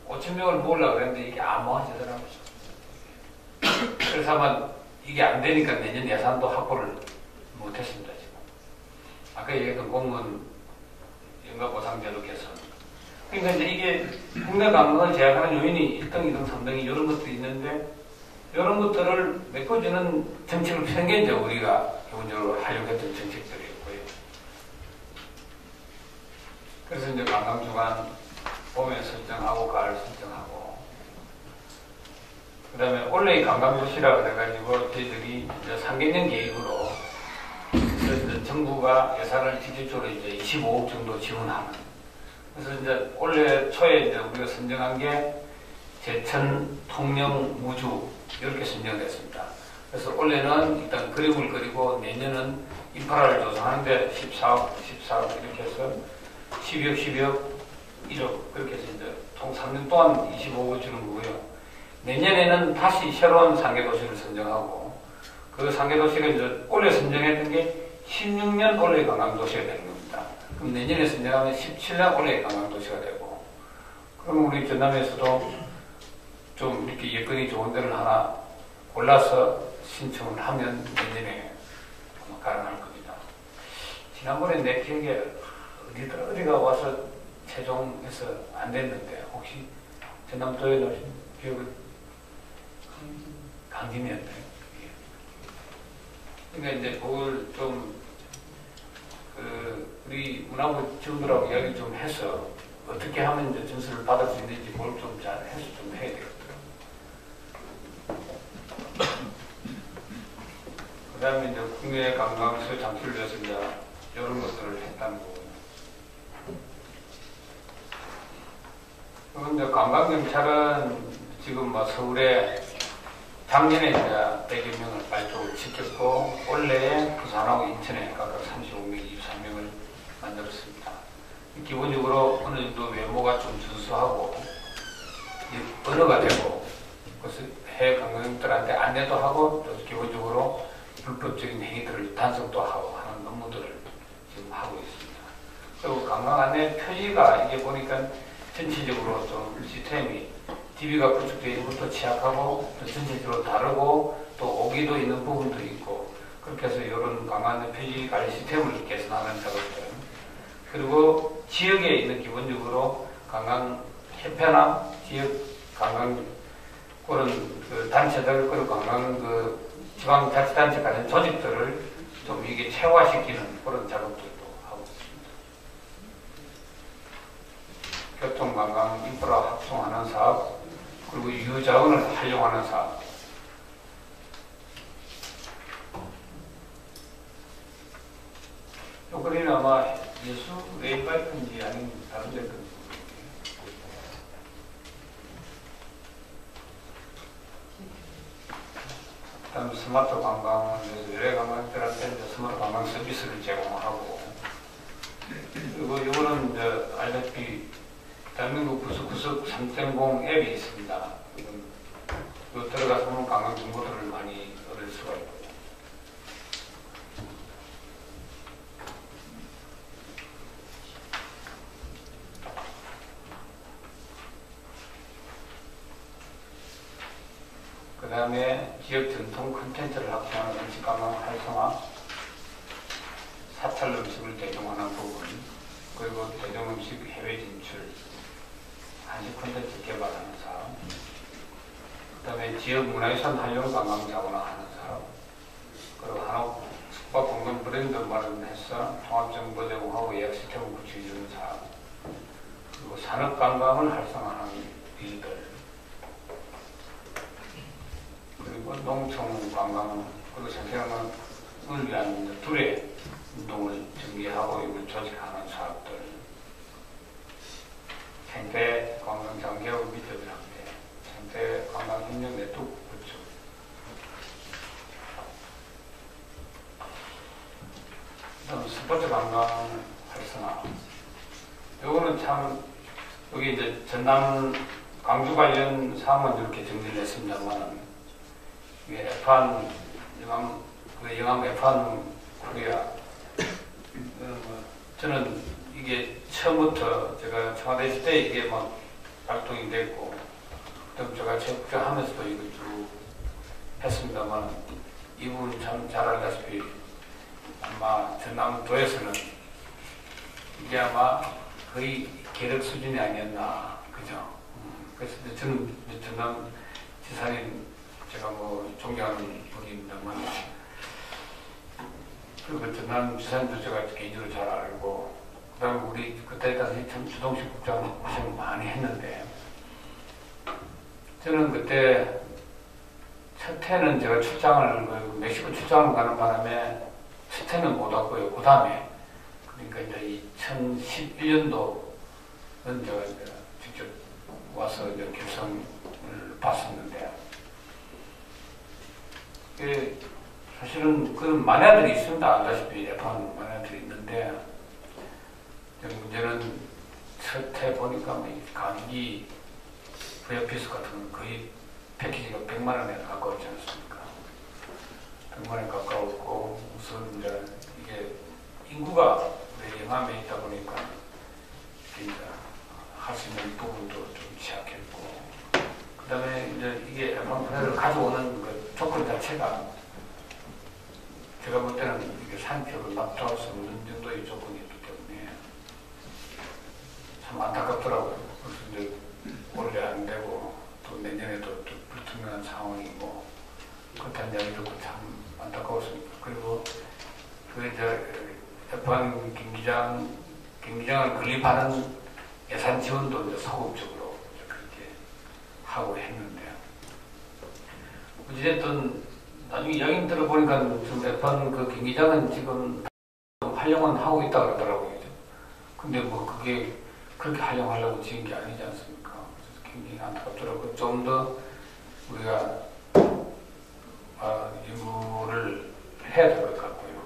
5,000명을 모으려고 그랬는데 이게 안 모아지더라고요. 그래서 아마 이게 안 되니까 내년 예산도 확보를 못했습니다. 지금. 아까 얘기했던 공무원 연가보상제도 개선. 그러니까 이제 이게 국내 관광을 제약하는 요인이 1등, 2등, 3등이 이런 것도 있는데 이런 것들을 메꿔주는 정책을 펴는 게 이제 우리가 기본적으로 하려고 했던 정책들이었고요. 그래서 이제 관광주간 봄에 설정하고 가을 설정하고 그 다음에 올해의 관광도시라 그래가지고 저희들이 이제 3개년 계획으로 그래서 이제 정부가 예산을 직접적으로 이제 25억 정도 지원하는 그래서 이제 올해 초에 이제 우리가 선정한 게 제천, 통영, 무주 이렇게 선정을 했습니다. 그래서 올해는 일단 그림을 그리고 내년은 인프라를 조성하는데 14억 이렇게 해서 12억, 1억 그렇게 해서 이제 총 3년 동안 25억을 주는 거고요. 내년에는 다시 새로운 3개 도시를 선정하고 그 3개 도시가 이제 올해 선정했던 게 16년 올해 관광도시가 되는 겁니다. 그럼 내년에 선정하면 17년 올해 관광도시가 되고 그럼 우리 전남에서도 좀 이렇게 여건이 좋은 데를 하나 골라서 신청을 하면 내년에 가능할 겁니다. 지난번에 내 기억에 어디가 와서 최종해서 안 됐는데 혹시 전남도에 놓으신 기억을 강진이었나요? 그러니까 이제 그걸 좀 우리 문화부 직원들하고 이야기 좀 해서 어떻게 하면 이제 점수를 받을 수 있는지 그걸 좀 잘 해서 좀 해야 되겠더라고요. 그 다음에 이제 국내 관광시설 장치를 위해서 이제 이런 것들을 했다는 거고요. 그리고 이제 관광경찰은 지금 뭐 서울에 작년에 이제 100여 명을 발족을 시켰고 올해에 부산하고 인천에 각각 35명, 23명을 만들었습니다. 기본적으로 어느 정도 외모가 좀 준수하고 언어가 되고 그래서 해외 관광객들한테 안내도 하고 또 기본적으로 불법적인 행위들을 단속도 하고 하는 업무들을 지금 하고 있습니다. 그리고 관광 안내 표지가 이게 보니까 전체적으로 좀 시스템이 DB가 구축되어 있는 것도 취약하고 또 전체적으로 다르고 또 오기도 있는 부분도 있고 그렇게 해서 이런 강한 표지 관리 시스템을 개선하는 작업들 그리고 지역에 있는 기본적으로 관광협회나 지역 관광 그런 그 단체들 그리고 관광 그 지방자치단체 관련 조직들을 좀 이게 체화시키는 그런 작업들도 하고 있습니다. 교통관광 인프라 확충하는 사업 그리고 유자원을 활용하는 사업 요 그림은 아마 예수 레이바이크인지 아니면 다른 데 건지 그다음 스마트 관광을 위해서 외래 관광객들한테 스마트 관광 서비스를 제공하고 그리고 이거는 이제 알다시피 대한민국 구석구석 3.0 앱이 있습니다. 이거 들어가서 보면 관광 정보들을 많이 얻을 수가 있고요. 그 다음에 지역 전통 콘텐츠를 확장하는 음식 관광 활성화, 사찰 음식을 대중화하는 부분, 그리고 대중 음식 해외 진출, 한식 콘텐츠 개발하는 사업, 그 다음에 지역 문화유산 활용 관광 자원화하는 사업, 그리고 한옥 숙박 공간 브랜드 마련해서 통합정보 제공하고 예약 시스템을 구축해주는 사업, 그리고 산업 관광을 활성화하는 일들, 그리고 농촌 관광, 그리고 생태관광을 위한 둘의 운동을 전개하고 이걸 조직하는 사업들, 생태 관광 장기하고 미디어들 확대, 생태 관광 협력 네트워크 구축, 그다음 스포츠 관광 활성화. 요거는 참 여기 이제 전남 광주 관련 사항만 이렇게 정리를 했습니다만. 이게 F1, 영암 F1 코리아. 저는 이게 처음부터 제가 청와대 있을 때 이게 막 발동이 됐고, 그다음 제가 체육하면서도 이거 쭉 했습니다만, 이 부분 참 잘 알다시피 아마 전남도에서는 이게 아마 거의 계획 수준이 아니었나, 그죠? 그래서 저는 전남 지사님 제가 뭐 존경하는 분입니다만 그리고 전남 지사님도 제가 개인적으로 잘 알고 그 다음에 우리 그때 당시 참 주동식 국장 고생 많이 했는데 저는 그때 첫 해는 제가 출장을 멕시코 출장을 가는 바람에 첫 해는 못 왔고요. 그 다음에 그러니까 이제 2011년도는 제가 이제 직접 와서 이제 결성을 봤었는데 사실은 그런 만화들이 있습니다. 알다시피 F1 만화들이 있는데 문제는 첫 해 보니까 강의 VIPS 같은 건 거의 패키지가 100만 원에 가까웠지 않습니까? 100만 원에 가까웠고 우선 이제 이게 인구가 우리 영암에 있다 보니까 할 수 있는 부분도 좀 취약했고 그 다음에 이제 이게 F1 플레이를 가져오는 그 조건 자체가 제가 볼 때는 이게 산표를 납득할 수 없는 정도의 조건이었기 때문에 참 안타깝더라고요. 그래서 이제 원래 안 되고 또 내년에도 또 불투명한 상황이고 그렇다는 이야기 듣고 참 안타까웠습니다. 그리고 그 이제 F1 경기장을 건립하는 예산 지원도 이제 소극적으로 그렇게 하고 했는데 어찌됐든 나중에 이야기 들어보니까 좀 F1 그 경기장은 지금 활용은 하고 있다 그러더라고요. 근데 뭐 그게 그렇게 활용하려고 지은 게 아니지 않습니까? 그래서 굉장히 안타깝더라고요. 좀 더 우리가 연구를 해야 될 것 같고요.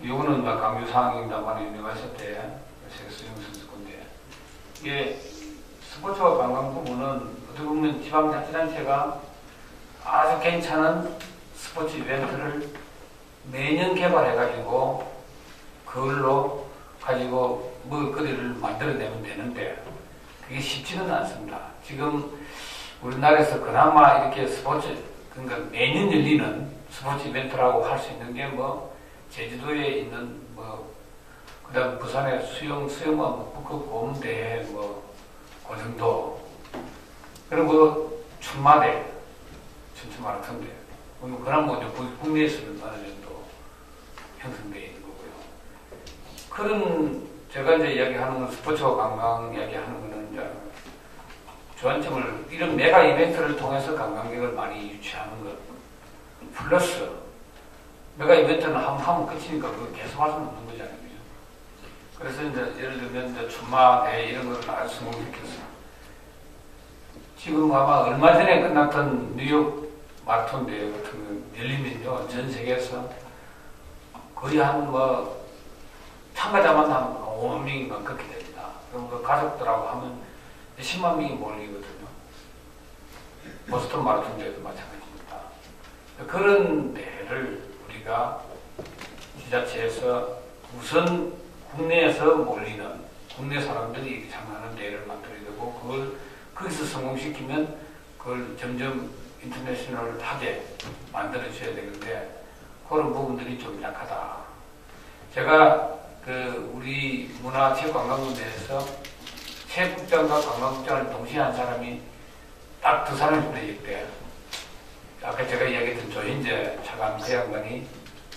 이거는 강조 사항입니다만 유니버시티 때 세계수영 선수 건데 이게 스포츠와 관광 부문은 어떻게 보면 지방자치단체가 아주 괜찮은 스포츠 이벤트를 매년 개발해가지고 그걸로 가지고 먹을거리를 만들어내면 되는데 그게 쉽지는 않습니다. 지금 우리나라에서 그나마 이렇게 스포츠, 그러니까 매년 열리는 스포츠 이벤트라고 할 수 있는 게 뭐, 제주도에 있는 뭐, 그 다음 부산의 수영원 북극 고음대회 뭐, 그 정도. 그리고 춘마대, 춘추 마라톤대. 그런 뭐, 국내에서는 어느 정도 형성되어 있는 거고요. 그런, 제가 이제 이야기하는 건 스포츠와 관광 이야기하는 거는 이제 주안점을, 이런 메가 이벤트를 통해서 관광객을 많이 유치하는 것. 플러스, 메가 이벤트는 한번 하면 끝이니까 그거 계속 할 수는 없는 거잖아요. 그래서 이제 예를 들면 이제 춘마대 이런 걸 아주 성공시켰어요. 지금 아마 얼마 전에 끝났던 뉴욕 마라톤 대회 같은 거 열리면요, 전 세계에서 거의 한 뭐, 참가자만 한 5만 명인가 그렇게 됩니다. 그럼 그 가족들하고 하면 10만 명이 몰리거든요. 보스턴 마라톤 대회도 마찬가지입니다. 그런 대회를 우리가 지자체에서 우선 국내에서 몰리는, 국내 사람들이 참가하는 대회를 만들어야 되고, 그걸 거기서 성공시키면 그걸 점점 인터내셔널하게 만들어줘야 되는데, 그런 부분들이 좀 약하다. 제가 우리 문화체육관광부에서 체육국장과 관광국장을 동시에 한 사람이 딱 두 사람이 있대. 아까 제가 이야기했던 조인재 차관 그 양반이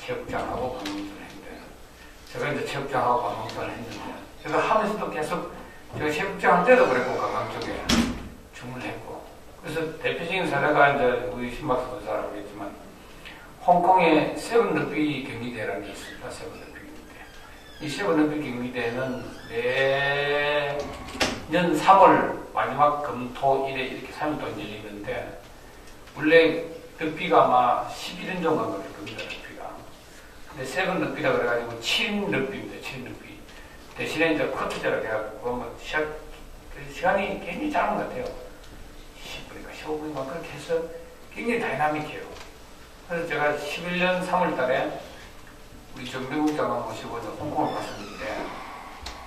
체육국장하고 관광국장을 했는데, 제가 이제 체육국장하고 관광국장을 했는데, 제가 하면서도 계속 제가 체육국장 할 때도 그랬고 관광 쪽에 주문을 했고, 그래서 대표적인 사례가 이제 우리 신박수 선사라고 했지만, 홍콩에 세븐 럭비 경기대라는 게 있습니다. 세븐 럭비 경기대. 이 세븐 럭비 경기대는 매년 3월 마지막 금토일에 이렇게 3일 동안 열리는데, 원래 럭비가 아마 11년 정도 걸릴 겁니다. 럭비가. 근데 세븐 럭비라 그래가지고 7인 럭비입니다. 7인 럭비. 대신에 이제 커트제라고 해가지고 뭐 시간이 굉장히 짧은 것 같아요. 10분인가 15분인가 그렇게 해서 굉장히 다이나믹해요. 그래서 제가 11년 3월 달에 우리 정병국 장관 모시고 홍콩을 갔었는데,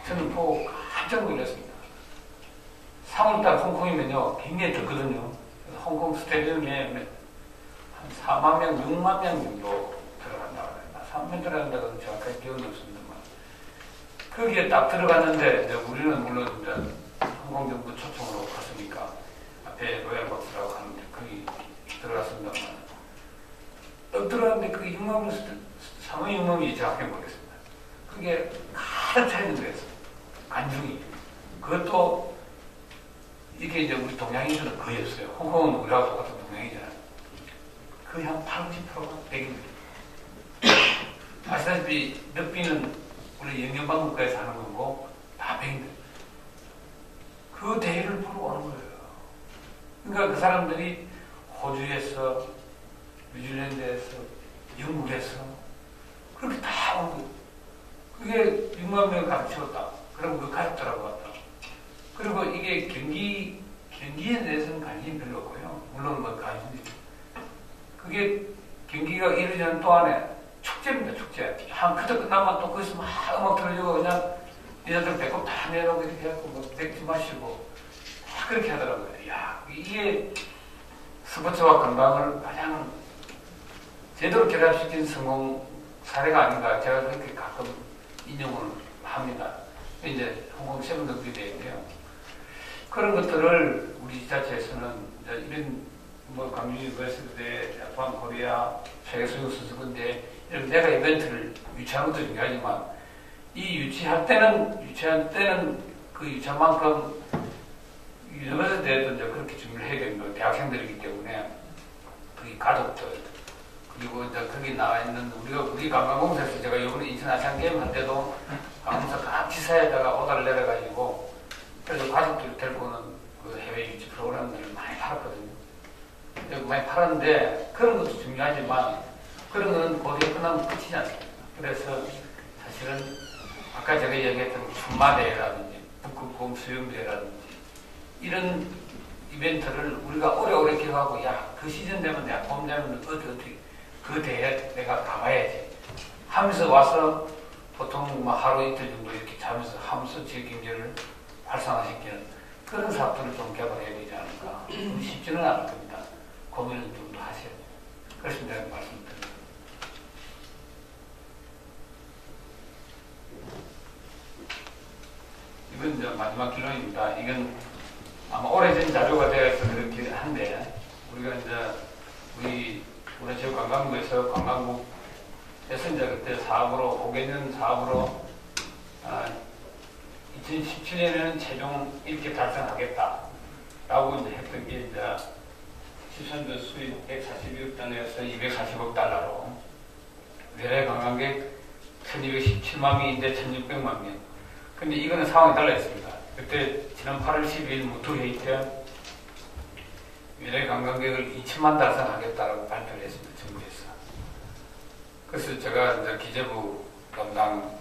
저는 보고 깜짝 놀랐습니다. 3월 달 홍콩이면요, 굉장히 덥거든요. 홍콩 스타디움에 한 4만 명, 6만 명 정도 들어간다고 해요. 3만 들어간다고 정확하게 기억은 없습니다만. 거기에 딱 들어갔는데, 이제 우리는 물론 이제 항공정부 초청으로 갔으니까, 앞에 로얄박스라고 하는데, 거기 들어갔습니다만, 들어갔는데 그 6만 명, 3만 6만 명이 정확히 모르겠습니다. 그게 가득 차 있는 거였어요. 관중이. 그것도, 이게 이제 우리 동양인들은 거의 없어요. 홍콩은 우리하고 똑같은 동양이잖아요. 거의 한 80%가 백인들. 아시다시피, 럭비는 우리 영연방국가에서 하는 거고, 다 백인들. 그 대회를 보러 오는 거예요. 그러니까 그 사람들이 호주에서, 뉴질랜드에서, 영국에서, 그렇게 다 오는 거예요. 그게 6만 명을 가득 채웠다. 그럼 그 가족들하고 왔다. 그리고 이게 경기에 대해서는 관심이 별로 없고요. 물론 뭐 관심이. 그게 경기가 이루어지는 동안에 축제입니다, 축제. 한 그저 끝나면 또 거기서 막 음악 틀어주고 그냥 여자들 배꼽 다 내놓고 이렇게 해갖고 뭐 맥주 마시고 다 그렇게 하더라고요. 이야, 이게 스포츠와 관광을 가장 제대로 결합시킨 성공 사례가 아닌가. 제가 그렇게 가끔 인용을 합니다. 이제 홍콩 세븐 럭비 대회인데요. 그런 것들을 우리 지자체에서는 이런 뭐 광주 유니버시티대, 자판 코리아, 세계수영 선수권대 이런 메가 이벤트를 유치하는 것도 중요하지만 이 유치할 때는 그 유치한 만큼 유니버시티대도 이제 그렇게 준비를 해야 되는 거예요. 대학생들이기 때문에 그 가족들 그리고 이제 거기 나와 있는 우리 관광공사에서 제가 이번에 인천 아시안 게임 할 때도 관광공사 각 지사에다가 오다를 내려가지고 그래서 가족들 데리고 오는 그 해외 유치 프로그램들을 많이 팔았거든요. 많이 팔았는데 그런 것도 중요하지만 그런 거는 고대 끝나면 끝이지 않습니까? 그래서 사실은 아까 제가 얘기했던 춘마대회라든지 북극곰 수영대회라든지 이런 이벤트를 우리가 오래오래 기억하고 야, 그 시즌 되면 내가 봄 되면 어디 그 대회 내가 가봐야지 하면서 와서 보통 뭐 하루 이틀 정도 이렇게 자면서 하면서 지역 경제를 활성화시키는 그런 사업들을 좀 개발해야 되지 않을까. 쉽지는 않을 겁니다. 고민을 좀 더 하셔야 돼요. 그래서 내가 말씀드립니다. 이건 이제 마지막 결론입니다. 이건 아마 오래전 자료가 되어서 그렇긴 한데, 우리가 이제 우리 지역 관광부에서 관광국에서 이제 그때 사업으로 5개년 사업으로 2017년에는 최종 이렇게 달성하겠다라고 이제 했던 게 이제 시선도 수입 142억 달러에서 240억 달러로 외래 관광객 1217만 명인데 1600만 명. 근데 이거는 상황이 달라 있습니다. 그때 지난 8월 12일 무투 회의 때 외래 관광객을 2천만 달성하겠다라고 발표를 했습니다. 정부에서. 그래서 제가 이제 기재부 담당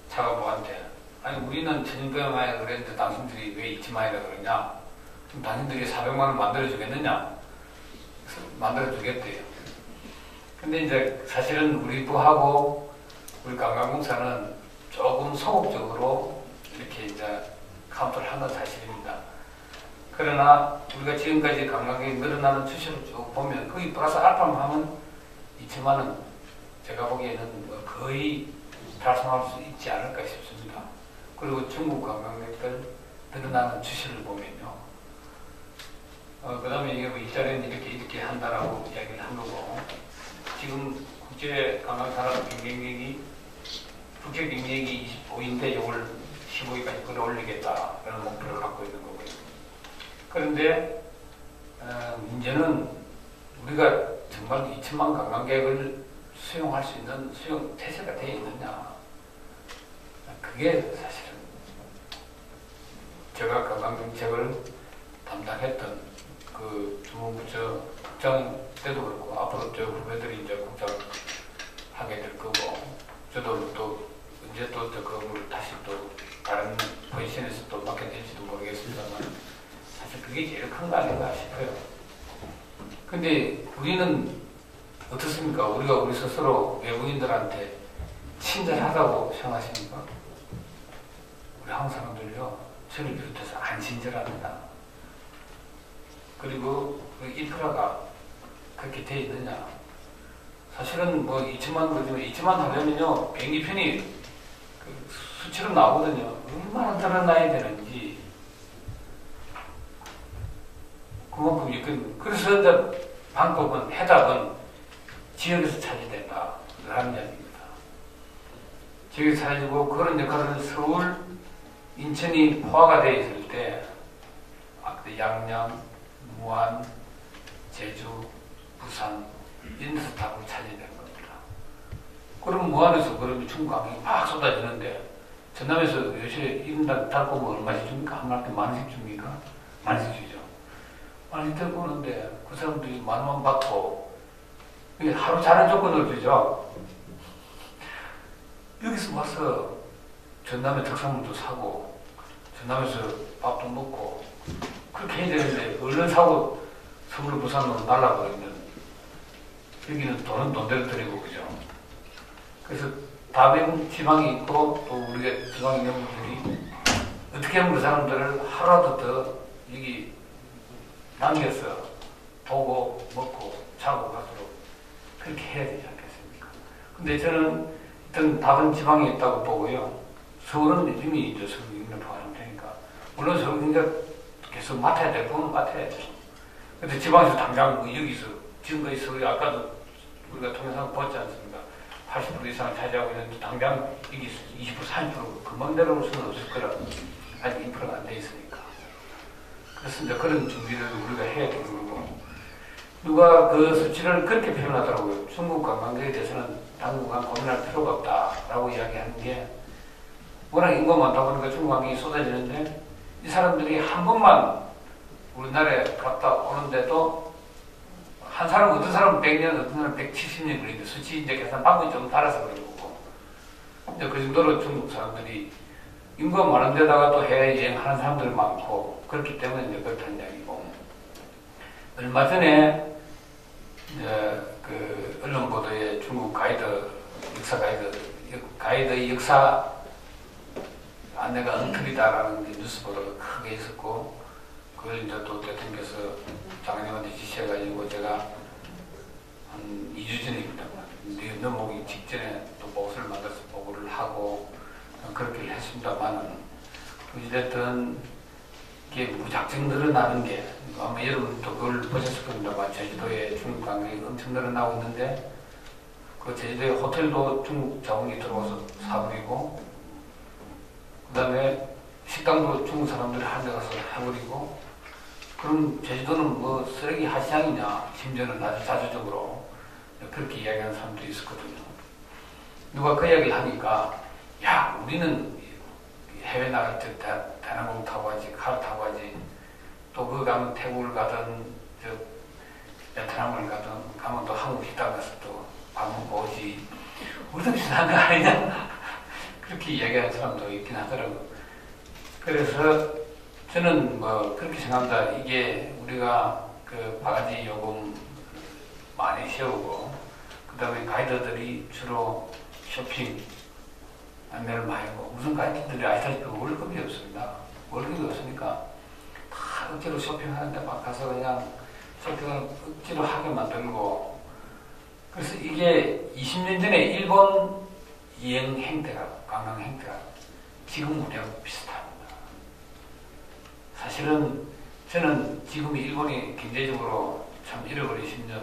차관보한테 아니 우리는 1600만에 그랬는데 당신들이 왜 2천만이라 그러냐? 그럼 당신들이 400만 원 만들어주겠느냐? 그래서 만들어주겠대요. 근데 이제 사실은 우리 부하고 우리 관광공사는 조금 소극적으로 이렇게 이제 카운트를 한 건 사실입니다. 그러나 우리가 지금까지 관광객이 늘어나는 추세를 쭉 보면 거의 플러스 알파만 하면 2천만 원 제가 보기에는 거의 달성할 수 있지 않을까 싶습니다. 그리고 중국 관광객들 늘어나는 추세를 보면요. 그 다음에 이게 뭐 일자리는 이렇게 한다라고 이야기를 한 거고, 지금 국제 관광산업 경쟁력이 국제 경쟁력이 25인데 이걸 15위까지 끌어올리겠다라는 목표를 갖고 있는 거고요. 그런데 문제는 우리가 정말 2천만 관광객을 수용할 수 있는 수용 태세가 되어 있느냐. 그게 사실은 제가 관광정책을 담당했던 그 주무부처 국장 때도 그렇고 앞으로 저 후배들이 이제 국장 하게 될 거고, 저도 또 이제 또 그걸 다시 또 다른 포지션에서 또 맡게 될지도 모르겠습니다만 사실 그게 제일 큰 거 아닌가 싶어요. 근데 우리는 어떻습니까? 우리가 우리 스스로 외국인들한테 친절하다고 생각하십니까? 우리 한국 사람들요, 저를 비롯해서 안 친절합니다. 그리고 그 인프라가 그렇게 돼 있느냐? 사실은 뭐 2천만 그러지만 2천만 하려면요, 비행기편이 그 수치로 나오거든요. 얼마나 늘어나야 되는지. 그만큼 그래서 이제 방법은, 해답은 지역에서 찾아야 된다라는 이야기입니다. 지역에서 찾아지고 그런 역할은 서울, 인천이 포화가 되어 있을 때 양양, 무안, 제주, 부산 이런 데서 답을 찾아야 되는 겁니다. 그럼 무안에서 그러면 중강이 막 쏟아지는데 전남에서 요새 1인당 달콤을 얼마씩 줍니까? 한 마리에 10,000원씩 줍니까? 10,000원씩 주죠. 10,000원씩 들고 오는데 그 사람들이 10,000원 받고 하루 자는 조건을 주죠. 여기서 와서 전남의 특산물도 사고 전남에서 밥도 먹고 그렇게 해야 되는데 얼른 사고 서울로 부산으로 날라버리면 여기는 돈은 돈대로 드리고 그죠. 그래서 다른 지방이 있고 또 우리가 지방의 명분들이 어떻게 하면 그 사람들을 하루라도 더 여기 남겨서 보고 먹고 자고 가도록 그렇게 해야 되지 않겠습니까? 근데 저는 일단 다른 지방에 있다고 보고요. 서울은 이미 이제 서울 인근 포함하면 되니까 물론 서울 인근 계속 맡아야 될 부분은 맡아야 돼요. 근데 지방에서 당장 여기서 지금까지 서울이 아까도 우리가 동영상 봤지 않습니까? 80% 이상을 차지하고 있는데 당장 여기 20% 30% 금방 내려올 수는 없을 거라. 아직 인프라가 안 돼 있으니까. 그래서 이제 그런 준비를 우리가 해야 되는 거고. 누가 그 수치를 그렇게 표현하더라고요. 중국 관광객에 대해서는 당분간 고민할 필요가 없다라고 이야기하는 게 워낙 인구가 많다 보니까 중국 관광객이 쏟아지는데 이 사람들이 한 번만 우리나라에 갔다 오는데도 한 사람 어떤 사람은 100년 어떤 사람은 170년 걸리는데 수치 이제 계산 방법이 좀 달라서 그런 거고 이제 그 정도로 중국 사람들이 인구가 많은 데다가 또 해외 여행하는 사람들 많고 그렇기 때문에 이제 그렇다는 이야기고 얼마 전에 이제 그 언론 보도에 중국 가이드 역사 가이드의 역사 안내가 엉터리다라는 뉴스 보도가 그걸 이제 또 대통령께서 장관님한테 지시해가지고 제가 한 2주 전입니다. 넘어오기 직전에 또 보고서를 만들어서 보고를 하고 그렇게 했습니다만은 어찌됐든 이게 무작정 늘어나는 게 아마 여러분도 그걸 보셨을 겁니다만 제주도에 중국 관광이 엄청 늘어나고 있는데 그 제주도에 호텔도 중국 자본이 들어와서 사버리고 그 다음에 식당도 중국 사람들이 한 데 가서 해버리고 그럼 제주도는 뭐 쓰레기 하시장이냐 심지어는 아주 자주적으로 그렇게 이야기하는 사람도 있었거든요. 누가 그 이야기를 하니까 야 우리는 해외 나갈 때 대나무 타고 가지 카를 타고 가지 또 그 가면 태국을 가든 저 베트남을 가든 가면 또 한국 식당 가서 또 밥 먹고 오지 우리도 비슷한 거 아니냐 그렇게 이야기하는 사람도 있긴 하더라고요. 그래서 저는 뭐 그렇게 생각합니다. 이게 우리가 그 바가지 요금 많이 세우고 그 다음에 가이드들이 주로 쇼핑 안내를 많이 하고 무슨 가이드들이 아시다시피 월급이 없습니다. 월급이 없으니까 다 억지로 쇼핑하는데 막 가서 그냥 쇼핑을 억지로 하게 만들고 그래서 이게 20년 전에 일본 여행 행태가 관광 행태가 지금 우리하고 비슷합니다. 사실은 저는 지금 일본이 경제적으로 참 잃어버린 10년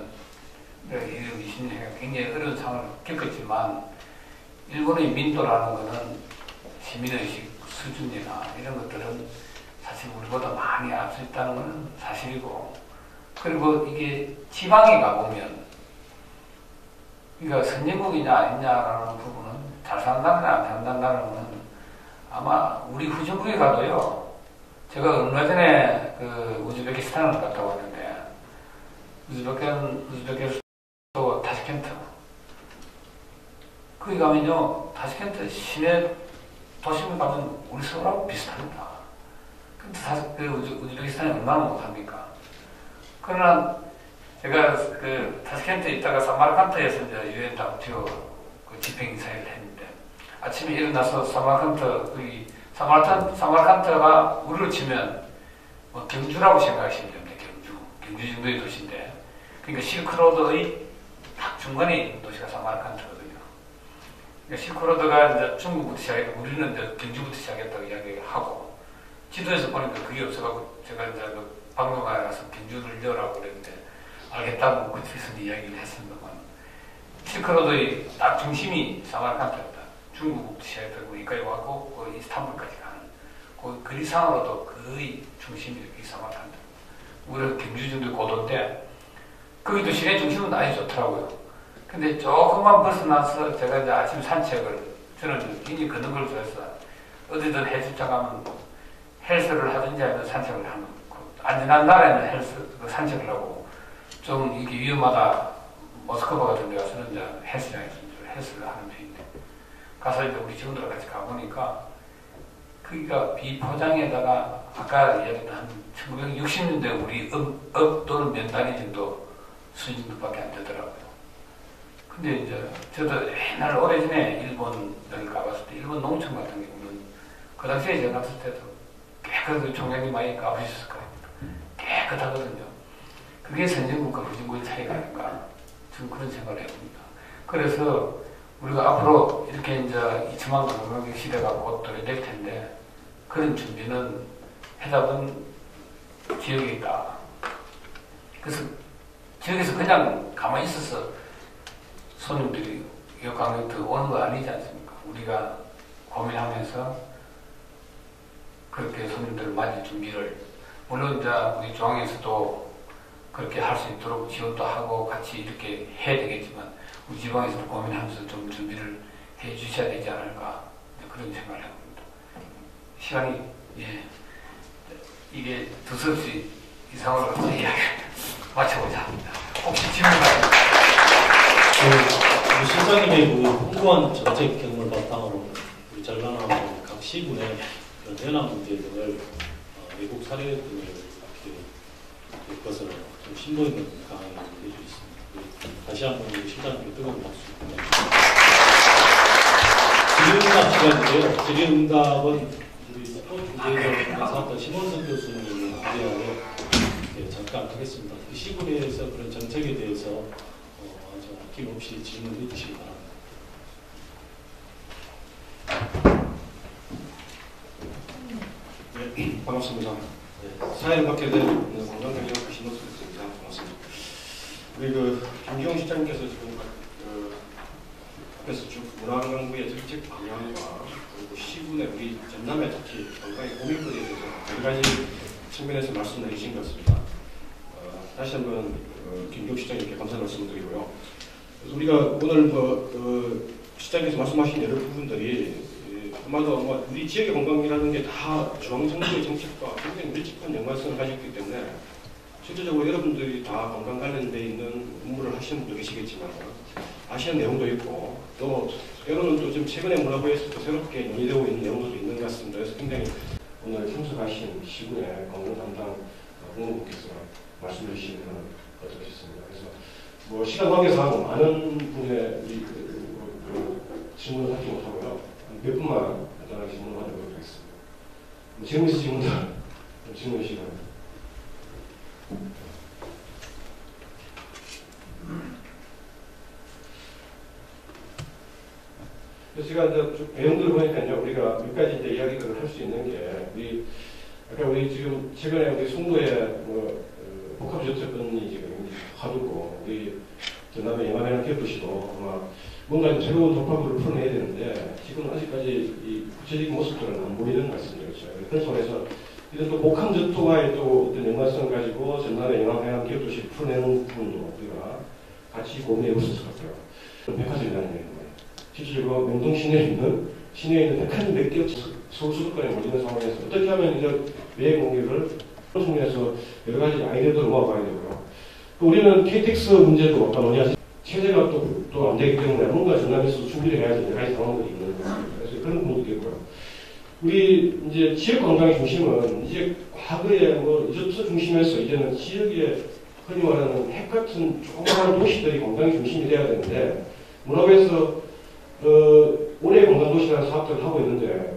20년이 굉장히 어려운 상황을 겪었지만 일본의 민도라는 것은 시민의식 수준이나 이런 것들은 사실 우리보다 많이 앞서 있다는 것은 사실이고 그리고 이게 지방에 가보면 그러니까 선진국이냐 아니냐라는 부분은 잘 산다느냐 안 산다는 아마 우리 후진국에 가도요 제가 얼마 전에 그 우즈베키스탄을 갔다 왔는데 우즈베키스탄 또 타시켄트 거기 가면요 타시켄트 시내 도심에 가면 우리 서울하고 비슷합니다. 근데 그 우즈베키스탄이 얼마나 못합니까? 그러나 제가 그 타시켄트에 있다가 사마르칸트에서 이제 유엔 WTO 그 집행이사회를 했는데 아침에 일어나서 사마르칸트 사마르칸트가 우리로 치면 뭐 경주라고 생각하시면 됩니다. 경주 정도의 도시인데 그러니까 실크로드의 딱 중간에 있는 도시가 사마르칸트거든요. 그러니까 실크로드가 이제 중국부터 시작했고 우리는 이제 경주부터 시작했다고 이야기하고 지도에서 보니까 그게 없어가지고 제가 이제 그 박물관에 가서 경주를 열라고 그랬는데 알겠다고 그쪽에서 이야기를 했습니다만 실크로드의 딱 중심이 사마르칸트였다. 중국부터 시작했다고 여기까지 왔고 그 이스탄불까지 가는 그 거리상으로도 거의 중심이 이 사마르칸트. 우리는 경주 정도의 고도인데 거기도 시내 중심은 아주 좋더라고요. 근데 조금만 벗어나서 제가 이제 아침 산책을 저는 굉장히 걷는 걸 좋아해서 어디든 해수욕장 가면 헬스를 하든지 아니면 산책을 하는 안전한 나라에는 산책을 하고 좀 이게 위험하다 모스크바 같은 데 가서는 이제 헬스장에서 헬스를 하는 편인데 가서 이제 우리 친구들 같이 가보니까 거기가 비포장에다가 아까 이야기했던 한 1960년대 우리 업 또는 면단위 정도 수준밖에 안 되더라고요. 근데 이제 저도 옛날 오래전에 일본을 가봤을 때 일본 농촌 같은 경우는 그 당시에 제가 갔을 때도 깨끗하게 총장님 많이 가보셨을 거예요. 깨끗하거든요. 그게 선진국과 후진국의 차이가 아닐까 저는 그런 생각을 해봅니다. 그래서 우리가 앞으로 이렇게 이제 2천만 관광객 시대가 곧 도래될 텐데 그런 준비는 해답은 지역에 있다. 그래서 지역에서 그냥 가만히 있어서 손님들이 관광객들 오는 거 아니지 않습니까? 우리가 고민하면서 그렇게 손님들을 맞을 준비를 물론 이제 우리 중앙에서도 그렇게 할 수 있도록 지원도 하고 같이 이렇게 해야 되겠지만 우리 지방에서도 고민하면서 좀 준비를 해 주셔야 되지 않을까 그런 생각을 해봅니다. 시간이 이게 두서없이 이상으로 이야기를 마쳐보자 합니다. 혹시 질문가 우리 실장님의 그 풍부한 정책 경험을 바탕으로 우리 전람하고 각 시군의 그런 현안 문제 등을 외국 사례 등을 이렇게 것을 좀 심도 있는 강의를 해주셨습니다. 다시 한번 우리 실장님께 뜨거운 박수 부탁드립니다. 질의응답 시간인데요. 질의응답은 우리 스포츠 문제에 사왔던 심원석 교수님이 위하여 잠깐 하겠습니다. 그 시군에서 그런 정책에 대해서 아주 아낌없이 질문해 주시기 바랍니다. 네, 반갑습니다. 네, 사회를 맡게 된 관광경영 신호수입니다. 반갑습니다. 우리 김기용 시장님께서 지금 앞에서 쭉 문화관광부의 정책 방향과 그리고 시군의 우리 전남의 특히 관광의 고민거리에 대해서 여러 가지 측면에서 말씀을 해주신 것 같습니다. 다시 한번 김기용 시장님께 감사 말씀드리고요. 우리가 오늘 시장님께서 말씀하신 여러 부분들이 아마도 우리 지역의 관광이라는 게 다 중앙정부의 정책과 굉장히 밀접한 연관성을 가지고 있기 때문에 실질적으로 여러분들이 다 관광 관련돼 있는 업무를 하시는 분도 계시겠지만 아시는 내용도 있고 또 여러분은 또 지금 최근에 문화부에서 또 새롭게 논의되고 있는 내용들도 있는 것 같습니다. 그래서 굉장히 오늘 참석하신 시군의 관광 담당 공무원께서 말씀해 주시면 어떻겠습니다. 그래서 시간 관계상 많은 분의 질문을 하지 못하고요. 몇 분만 간단하게 질문을 하도록 하겠습니다. 질문 있으신 분들 질문해 주시기 바랍니다. 제가 이제 내용들을 보니까요, 우리가 몇 가지 이제 이야기들을 할 수 있는 게, 우리 지금 최근에 우리 송도에 복합주택건이 지금 가두고, 우리 전남의 영암해양 기업도시도 아마 뭔가 새로운 돌파구를 풀어내야 되는데, 지금 아직까지 이 구체적인 모습들은 안 보이는 것 같습니다. 그렇죠? 그런 속에서 이런 또 복합전투와의 또 어떤 연관성을 가지고 전남의 영암해양 기업도시를 풀어내는 부분도 우리가 같이 고민해 볼 수 있을 것 같아요. 백화점이라는 얘기입니다. 실제로 명동 시내에 있는 백화점 몇 개 서울 수도권에 몰리는 상황에서 어떻게 하면 이제 외의 공유를 측면에서 여러 가지 아이디어들을 모아봐야 되고요. 또 우리는 KTX 문제도 아까 뭐냐 체제가 또 안 되기 때문에 뭔가 전남에서 준비를 해야지 여러 가지 상황들이 있는 것 같습니다. 그래서 그런 부분도 있고요. 우리 이제 지역 관광의 중심은 이제 과거에 리조트 중심에서 이제는 지역의 흔히 말하는 핵 같은 조그마한 도시들이 관광의 중심이 돼야 되는데 문화부에서 올해 관광도시라는 사업들을 하고 있는데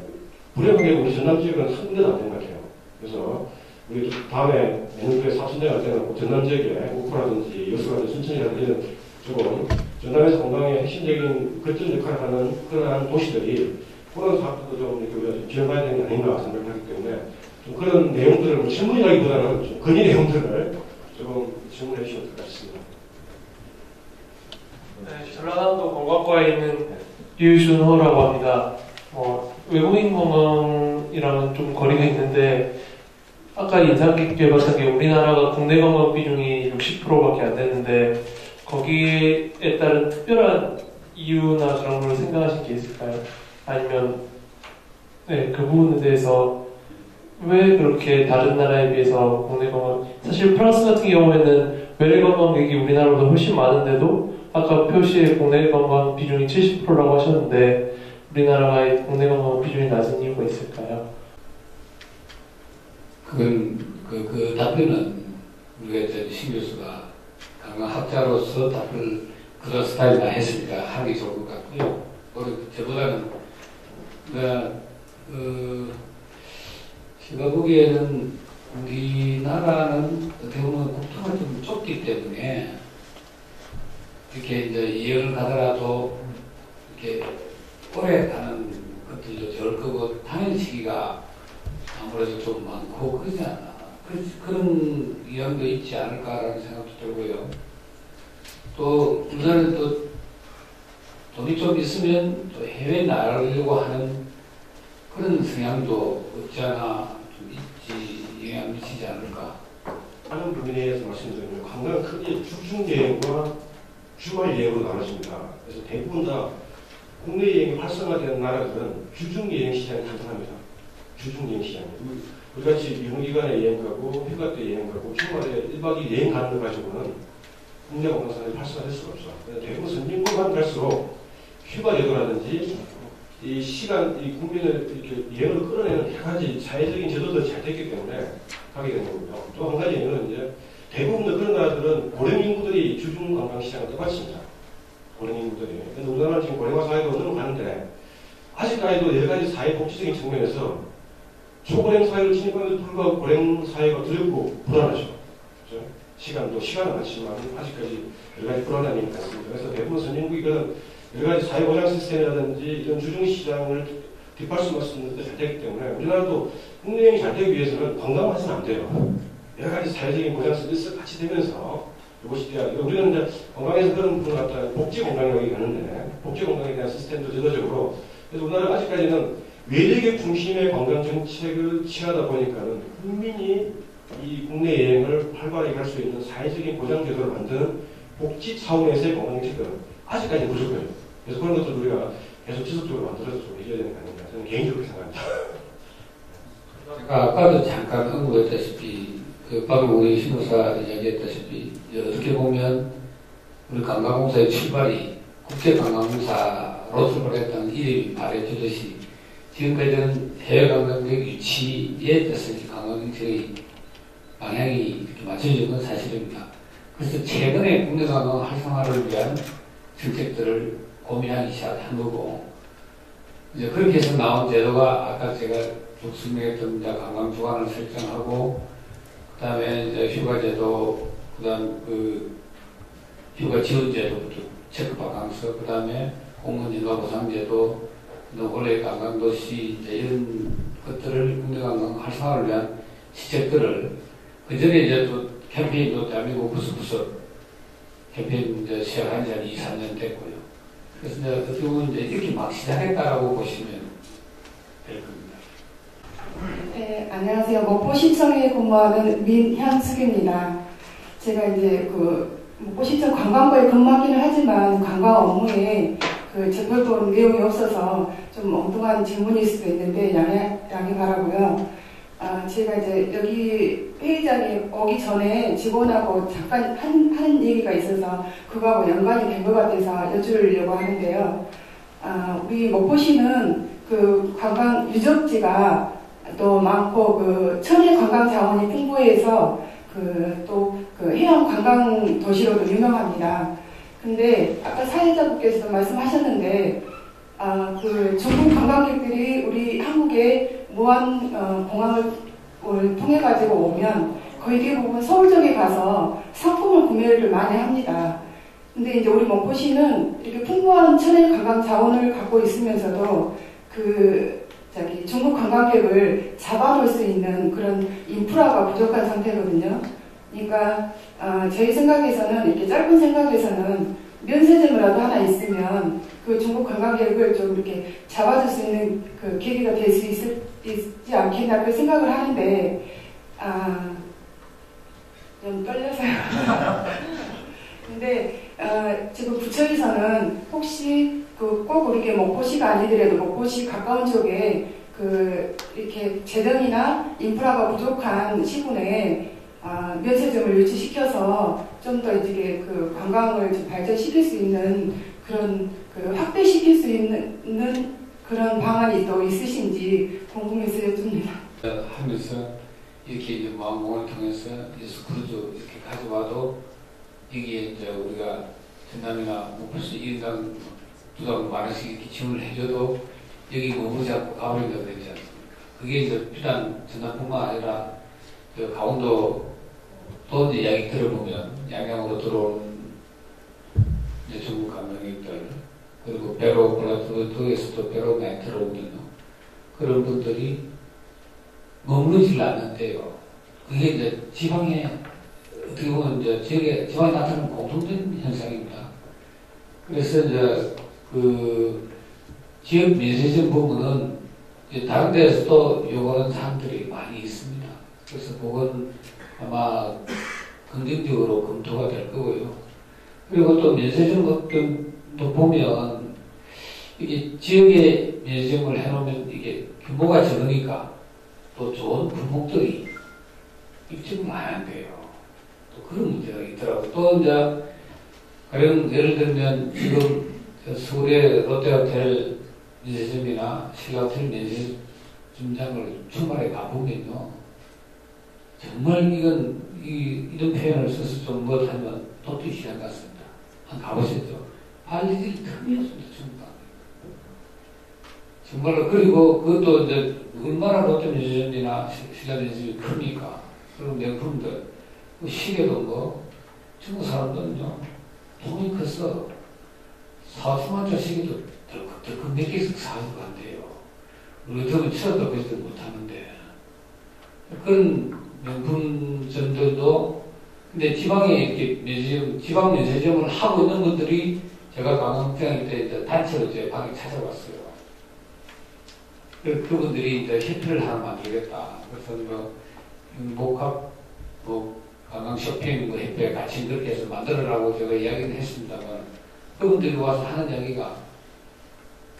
불행하게 우리 전남 지역은 한 군데도 안 된 것 같아요. 그래서 우리 다음에 내년도에 사천장 할 때는 전남 지역에 목포라든지 여수라든지 순천이라든지 조금 전남에서 관광의 핵심적인 거점 역할을 하는 그러한 도시들이 그런 사업들도 좀 이렇게 우리가 지원해야 되는 게 아닌가 생각하기 때문에 좀 그런 내용들을 질문이라기보다는 좀 건의 내용들을 조금 질문해 주시면 될 것 같습니다. 네, 전라남도 관광과에 있는 류준호라고 합니다. 외국인 관광이랑은 좀 거리가 있는데 아까 인상 깊게 봤던 게 우리나라가 국내 관광 비중이 60%밖에 안 되는데 거기에 따른 특별한 이유나 그런 걸 생각하신 게 있을까요? 아니면 네, 그 부분에 대해서 왜 그렇게 다른 나라에 비해서 국내 관광 사실 프랑스 같은 경우에는 외래 관광객이 우리나라보다 훨씬 많은데도 아까 표시에 국내 관광 비중이 70%라고 하셨는데 우리나라가 국내 관광 비중이 낮은 이유가 있을까요? 그건 그 답변은 우리가 신 교수가 관광학자로서 답을 그런 스타일이나 했으니까 하는 게 좋을 것 같고요. 저보다는 제가 보기에는 우리나라는 어떻게 보면 국토가 좀 좁기 때문에 이렇게 이제 여행을 가더라도 이렇게 오래 가는 것들도 좋을 거고 다니는 시기가 아무래도 좀 많고 그러지 않나. 그런 이유도 있지 않을까라는 생각도 들고요. 또 우선은 또 돈이 좀 있으면 또 해외 나가려고 하는 그런 성향도 없지 않아 좀 있지, 영향 미치지 않을까. 다른 부분에 대해서 말씀드리면 관광은 크게 주중 여행과 주말 여행으로 나눠집니다. 그래서 대부분 다 국내 여행이 활성화되는 나라들은 주중 여행 시장이 탄탄합니다. 주중 여행 시장. 우리같이 유흥기관에 여행 가고 휴가 때 여행 가고 주말에 1박 2일 여행 가는 거 가지고는 국내 관광산업이 활성화될 수가 없어. 대부분 선진국만 갈수록 휴가 여도라든지 이 시간, 이 국민을 이렇게 여행으로 끌어내는 여러 가지 사회적인 제도들이 잘 됐기 때문에 가게 되는 거고요. 또 한 가지 이유는 이제 대부분 그런 나라들은 고령 인구들이 주중 관광 시장을 떠받칩니다. 고령 인구들이. 근데 우리나라는 지금 고령화 사회로 넘어가는데 아직까지도 여러 가지 사회 복지적인 측면에서 초고령 사회를 진입함에도 불구하고 고령 사회가 두렵고 불안하죠. 그죠? 시간은 많지만 아직까지 여러 가지 불안함이 있습니다. 그래서 대부분 선진국이거든 여러 가지 사회보장 시스템이라든지 이런 주중시장을 뒷받침할 수 있는 데 잘 되기 때문에 우리나라도 국내여행이 잘 되기 위해서는 관광만 해서는 안 돼요. 여러 가지 사회적인 보장 서비스가 같이 되면서 이것이 돼야 우리는 이제 관광에서 그런 부분을 갖다 복지 관광이라고 하는데 복지 관광에 대한 시스템도 제도적으로 그래서 우리나라가 아직까지는 외래객 중심의 관광 정책을 취하다 보니까는 국민이 이 국내 여행을 활발하게 할 수 있는 사회적인 보장 제도를 만드는 복지 차원에서의 관광 정책은 아직까지 부족해요. 그래서 그런 것들 우리가 계속 지속적으로 만들어서 좀 해줘야 되는 거 아닌가 저는 개인적으로 생각합니다. 제가 아까도 잠깐 언급했다시피 방금 우리 신호사 이야기했다시피 어떻게 보면 우리 관광공사의 출발이 국제관광공사로 출발했다는 이름이 말해주듯이 지금까지는 해외 관광객 유치에 따라서 관광정책의 방향이 이렇게 맞춰진 건 사실입니다. 그래서 최근에 국내 관광 활성화를 위한 정책들을 고민하기 시작한 거고, 이제 그렇게 해서 나온 제도가 아까 제가 쭉 설명했던 관광 주관을 설정하고, 그 다음에 이제 휴가제도, 그 다음 휴가 지원제도부터 체크바캉스, 그 다음에 공무원 인가보상제도, 올해 관광도시 이런 것들을 국내 관광 활성화를 위한 시책들을 그전에 이제 또 캠페인도 대한민국 구석구석 캠페인 이제 시작한 지 한 2, 3년 됐고요. 그래서 이제 어떻게 보면 이제 이렇게 막 시작했다라고 보시면 될 겁니다. 네, 안녕하세요. 목포시청에 근무하는 민향숙입니다. 제가 이제 목포시청 관광부에 근무하기는 하지만 관광 업무에 접해본 내용이 없어서 좀 엉뚱한 질문일 수도 있는데 양해 바라고요. 제가 이제 여기 회의장에 오기 전에 직원하고 잠깐 한 얘기가 있어서 그거하고 연관이 된 것 같아서 여쭈려고 하는데요. 우리 목포시는 관광 유적지가 또 많고 천혜 관광 자원이 풍부해서 또 해양 관광 도시로도 유명합니다. 근데 아까 사회자분께서도 말씀하셨는데 중국 관광객들이 우리 한국에 무안 공항을 통해 가지고 오면 거의 대부분 서울 쪽에 가서 상품을 구매를 많이 합니다. 근데 이제 우리 목포시는 이렇게 풍부한 천혜 관광 자원을 갖고 있으면서도 중국 관광객을 잡아놓을 수 있는 그런 인프라가 부족한 상태거든요. 그러니까 저희 생각에서는 이렇게 짧은 생각에서는 면세점이라도 하나 있으면 그 중국 관광객을 좀 이렇게 잡아줄 수 있는 계기가 될 수 있지 않겠나 그 생각을 하는데 좀 떨려서요. 근데 지금 부처에서는 혹시 꼭 우리 목포시가 아니더라도 목포시 가까운 쪽에 이렇게 재정이나 인프라가 부족한 시군에 면세점을 유치시켜서 좀 더 이제 관광을 좀 발전시킬 수 있는 그런 확대시킬 수 있는 그런 방안이 또 있으신지 궁금해서 여쭙니다. 하면서 이렇게 이제 마음공을 통해서 스크루즈 이렇게 가져와도 여기에 이제 우리가 전남이나 목포시 1인당 2당 만원씩 이렇게 지원을 해줘도 여기 머무르지 않고 가버린다고 되지 않습니까? 그게 이제 비단 전남뿐만 아니라 강원도 또 이제 이야기 들어보면 양양으로 들어온 이제 중국 관광객들 그리고 배로 플라토에서도 배로 많이 들어오거든요. 그런 분들이 머무르질 않는데요. 그게 이제 지방에 어떻게 보면 이제 지방에 나타나는 공통된 현상입니다. 그래서 이제 지역 면세점 부분은 이제 다른 데에서도 요구하는 사항들이 많이 있습니다. 그래서 그건 아마 긍정적으로 검토가 될 거고요. 그리고 또 면세점 것도 보면 이게 지역에 면세점을 해놓으면 이게 규모가 적으니까 또 좋은 품목들이 입증을 안 돼요. 또 그런 문제가 있더라고요. 또 이제 가령 예를 들면 지금 서울의 롯데호텔 면세점이나 신라호텔 면세점장을 주말에 가보면요. 정말 이런 표현을 써서 좀 못하면 도둑 시장 같습니다. 한 가보셨죠? 발리질 틈이 없습니다. 중간. 정말로. 그리고 그것도 이제 얼마나 롯데뮤지엄이나 시가든지 크니까. 그리고 명품들, 그 시계도 뭐 중국 사람들은요 돈이 커서 4,000만 원 시계도 덜컥 몇 개씩 사고 간대요. 우리 더는 쳐도 그지도 못하는데. 그런 명품점들도, 근데 지방에 이렇게 뮤지엄, 지방 면세점을 하고 있는 분들이 제가 강원병일 때 이제 단체로 이제 방에 찾아왔어요. 그분들이 이제 협회를 하나 만들겠다. 그래서 뭐 복합, 뭐 관광 쇼핑 뭐 협회 같이 그렇게 해서 만들어라고 제가 이야기를 했습니다만, 그분들이 와서 하는 이야기가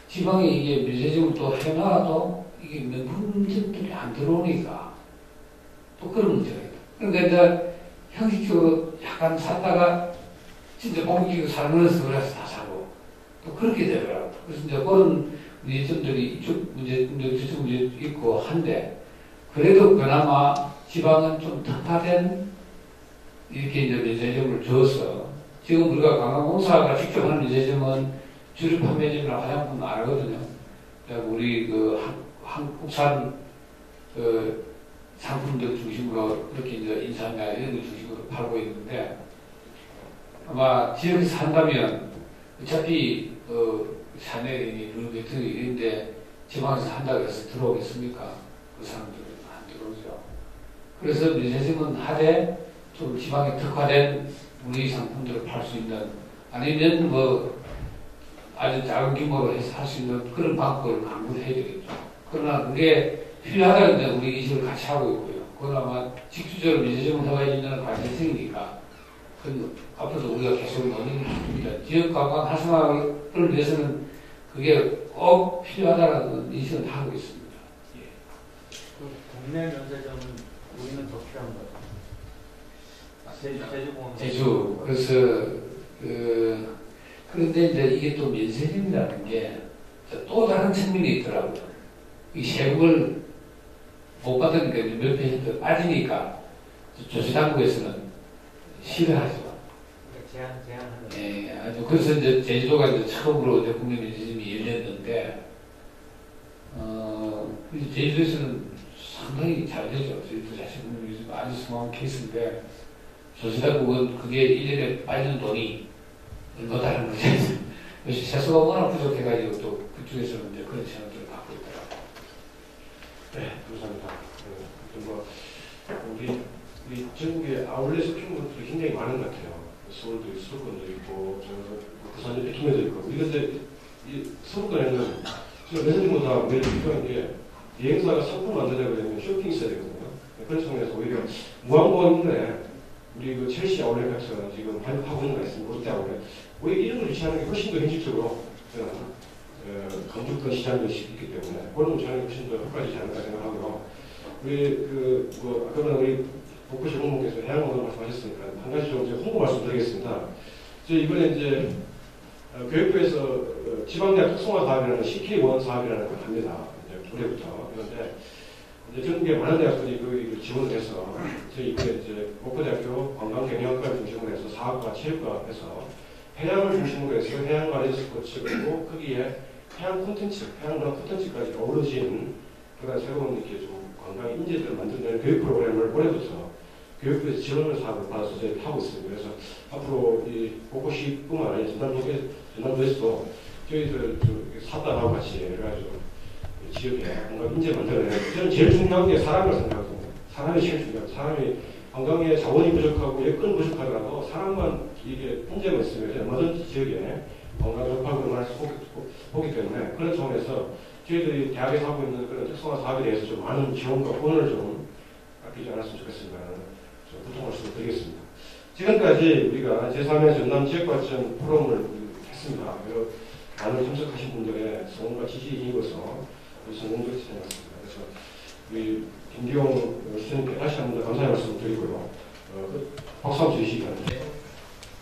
지방에 이게 면세점을 또 해놔도 이게 명품점들이 안 들어오니까 또 그런 문제가 있다. 그러니까 이제 형식적으로 약간 샀다가 진짜 공기고 살면서 그래서 다 사고 또 그렇게 되더라고요. 그래서 이제 그런 문제점들이 이쪽 문제, 저쪽 문제 있고 한데, 그래도 그나마 지방은 좀 특화된 이렇게 이제 면세점을 줘서, 지금 우리가 관광공사가 직접 하는 면세점은 주류 판매점이나 화장품 안 하거든요. 우리 그 한국산 그 상품들 중심으로 그렇게 이제 인삼이나 이런 걸 중심으로 팔고 있는데, 아마 지역에서 한다면 어차피 샤넬이니 루이비통이 이런데 지방에서 한다고 해서 들어오겠습니까? 그 사람들은 안 들어오죠. 그래서 면세점은 하되 좀 지방에 특화된 우리 상품들을 팔 수 있는, 아니면 뭐 아주 작은 규모로 해서 할 수 있는 그런 방법을 강구를 해야 되겠죠. 그러나 그게 필요하다는데 우리 이식을 같이 하고 있고요. 그건 아마 직접적으로 면세점을 해와야지는 관세성이니까 그건 앞으로도 우리가 계속 논의를 합니다. 지역 관광 활성화를 위해서는 그게 꼭 필요하다는 인식을 하고 있습니다. 국내 면세점은 우리는 더 필요한 거예요. 제주공항. 제주. 그래서 그런데 이제 이게 또 면세점이라는 게 또 다른 측면이 있더라고요. 이 세금을 못 받으니까 몇 퍼센트 빠지니까 조치당국에서는 싫어하죠. 제한하는. 예, 아주. 그래서 이제 제주도가 이제 처음으로 이제 국내 면세점이 열렸는데, 제주도에서는 상당히 잘 되죠. 제주도 자체 국내 면세점 아주 성공한 케이스인데, 조치당국은 그게 1년에 빠지는 돈이 얼마다는 거죠. 세수가 워낙 부족해가지고 또 그쪽에서는 이제 그런 생각들을 갖고 있더라고요. 네, 감사합니다. 뭐 우리 전국에 아울렛 쇼핑몰들이 굉장히 많은 것 같아요. 서울도 수도권도 있고, 부산 옆에 김해도 있고. 우리 근데 이 서울권에는 지금 면세점보다 매일 필요한 게 여행사가 상품 만들려고 하면 쇼핑이 있어야 되거든요. 그런 측면에서 오히려 무항고인데 우리 그 첼시 아울렛 같은 지금 하고 있는 거 있습니다. 롯데 아울렛. 오히려 이런 걸 유치하는 게 훨씬 더 현실적으로 강주권 시장도 있기 때문에 그런 걸 유치하는 게 훨씬 더 효과적이지 않을까 생각하고요. 뭐 아까 우리 복부 전문가께서 해양공단 말씀하셨으니까 한 가지 좀 이제 홍보 말씀드리겠습니다. 이번에 이제 교육부에서 지방대학 특성화 사업이라는 CK1 사업이라는 걸 합니다. 이제 올해부터. 그런데 이제 전국에 많은 대학들이 그 지원을 해서 저희 이번에 이제 복부대학교 관광경영학과를 중심으로 해서 사학과, 체육과에서 해양을 중심으로 해서 해양 관련 스포츠, 그리고 거기에 해양 콘텐츠, 해양 문화 콘텐츠까지 어우러진 그런 새로운 이렇게 좀 관광 인재들을 만드는 교육 프로그램을 올해부터 교육부에서 지원을 사업을 받아서 저희 하고 있습니다. 그래서 앞으로 이 복고시뿐만 아니라 전남도에서도 저희들 사단하고 같이 해가지고 지역에 뭔가 인재 만들어내는, 저는 제일 중요한 게 사람이라고 생각합니다. 사람이 제일 중요합니다. 사람이 관광에 자원이 부족하고 여건 부족하더라도 사람만 이게 인재만 있으면 얼마든지 지역에 관광 접하고 할수 보기 때문에, 그런 차원에서 저희들이 대학에서 하고 있는 그런 특성화 사업에 대해서 좀 많은 지원과 후원을 좀 아끼지 않았으면 좋겠습니다. 좀 부탁 말씀을 드리겠습니다. 지금까지 우리가 제3회 전남 지역발전 포럼을 했습니다. 그리고 많은 참석하신 분들의 성원과 지지에 힘입어서 성공적인 진행했습니다. 그래서 우리 김기용 시장님께 다시 한번 감사의 말씀을 드리고요. 박수 한번 주시기 바랍니다.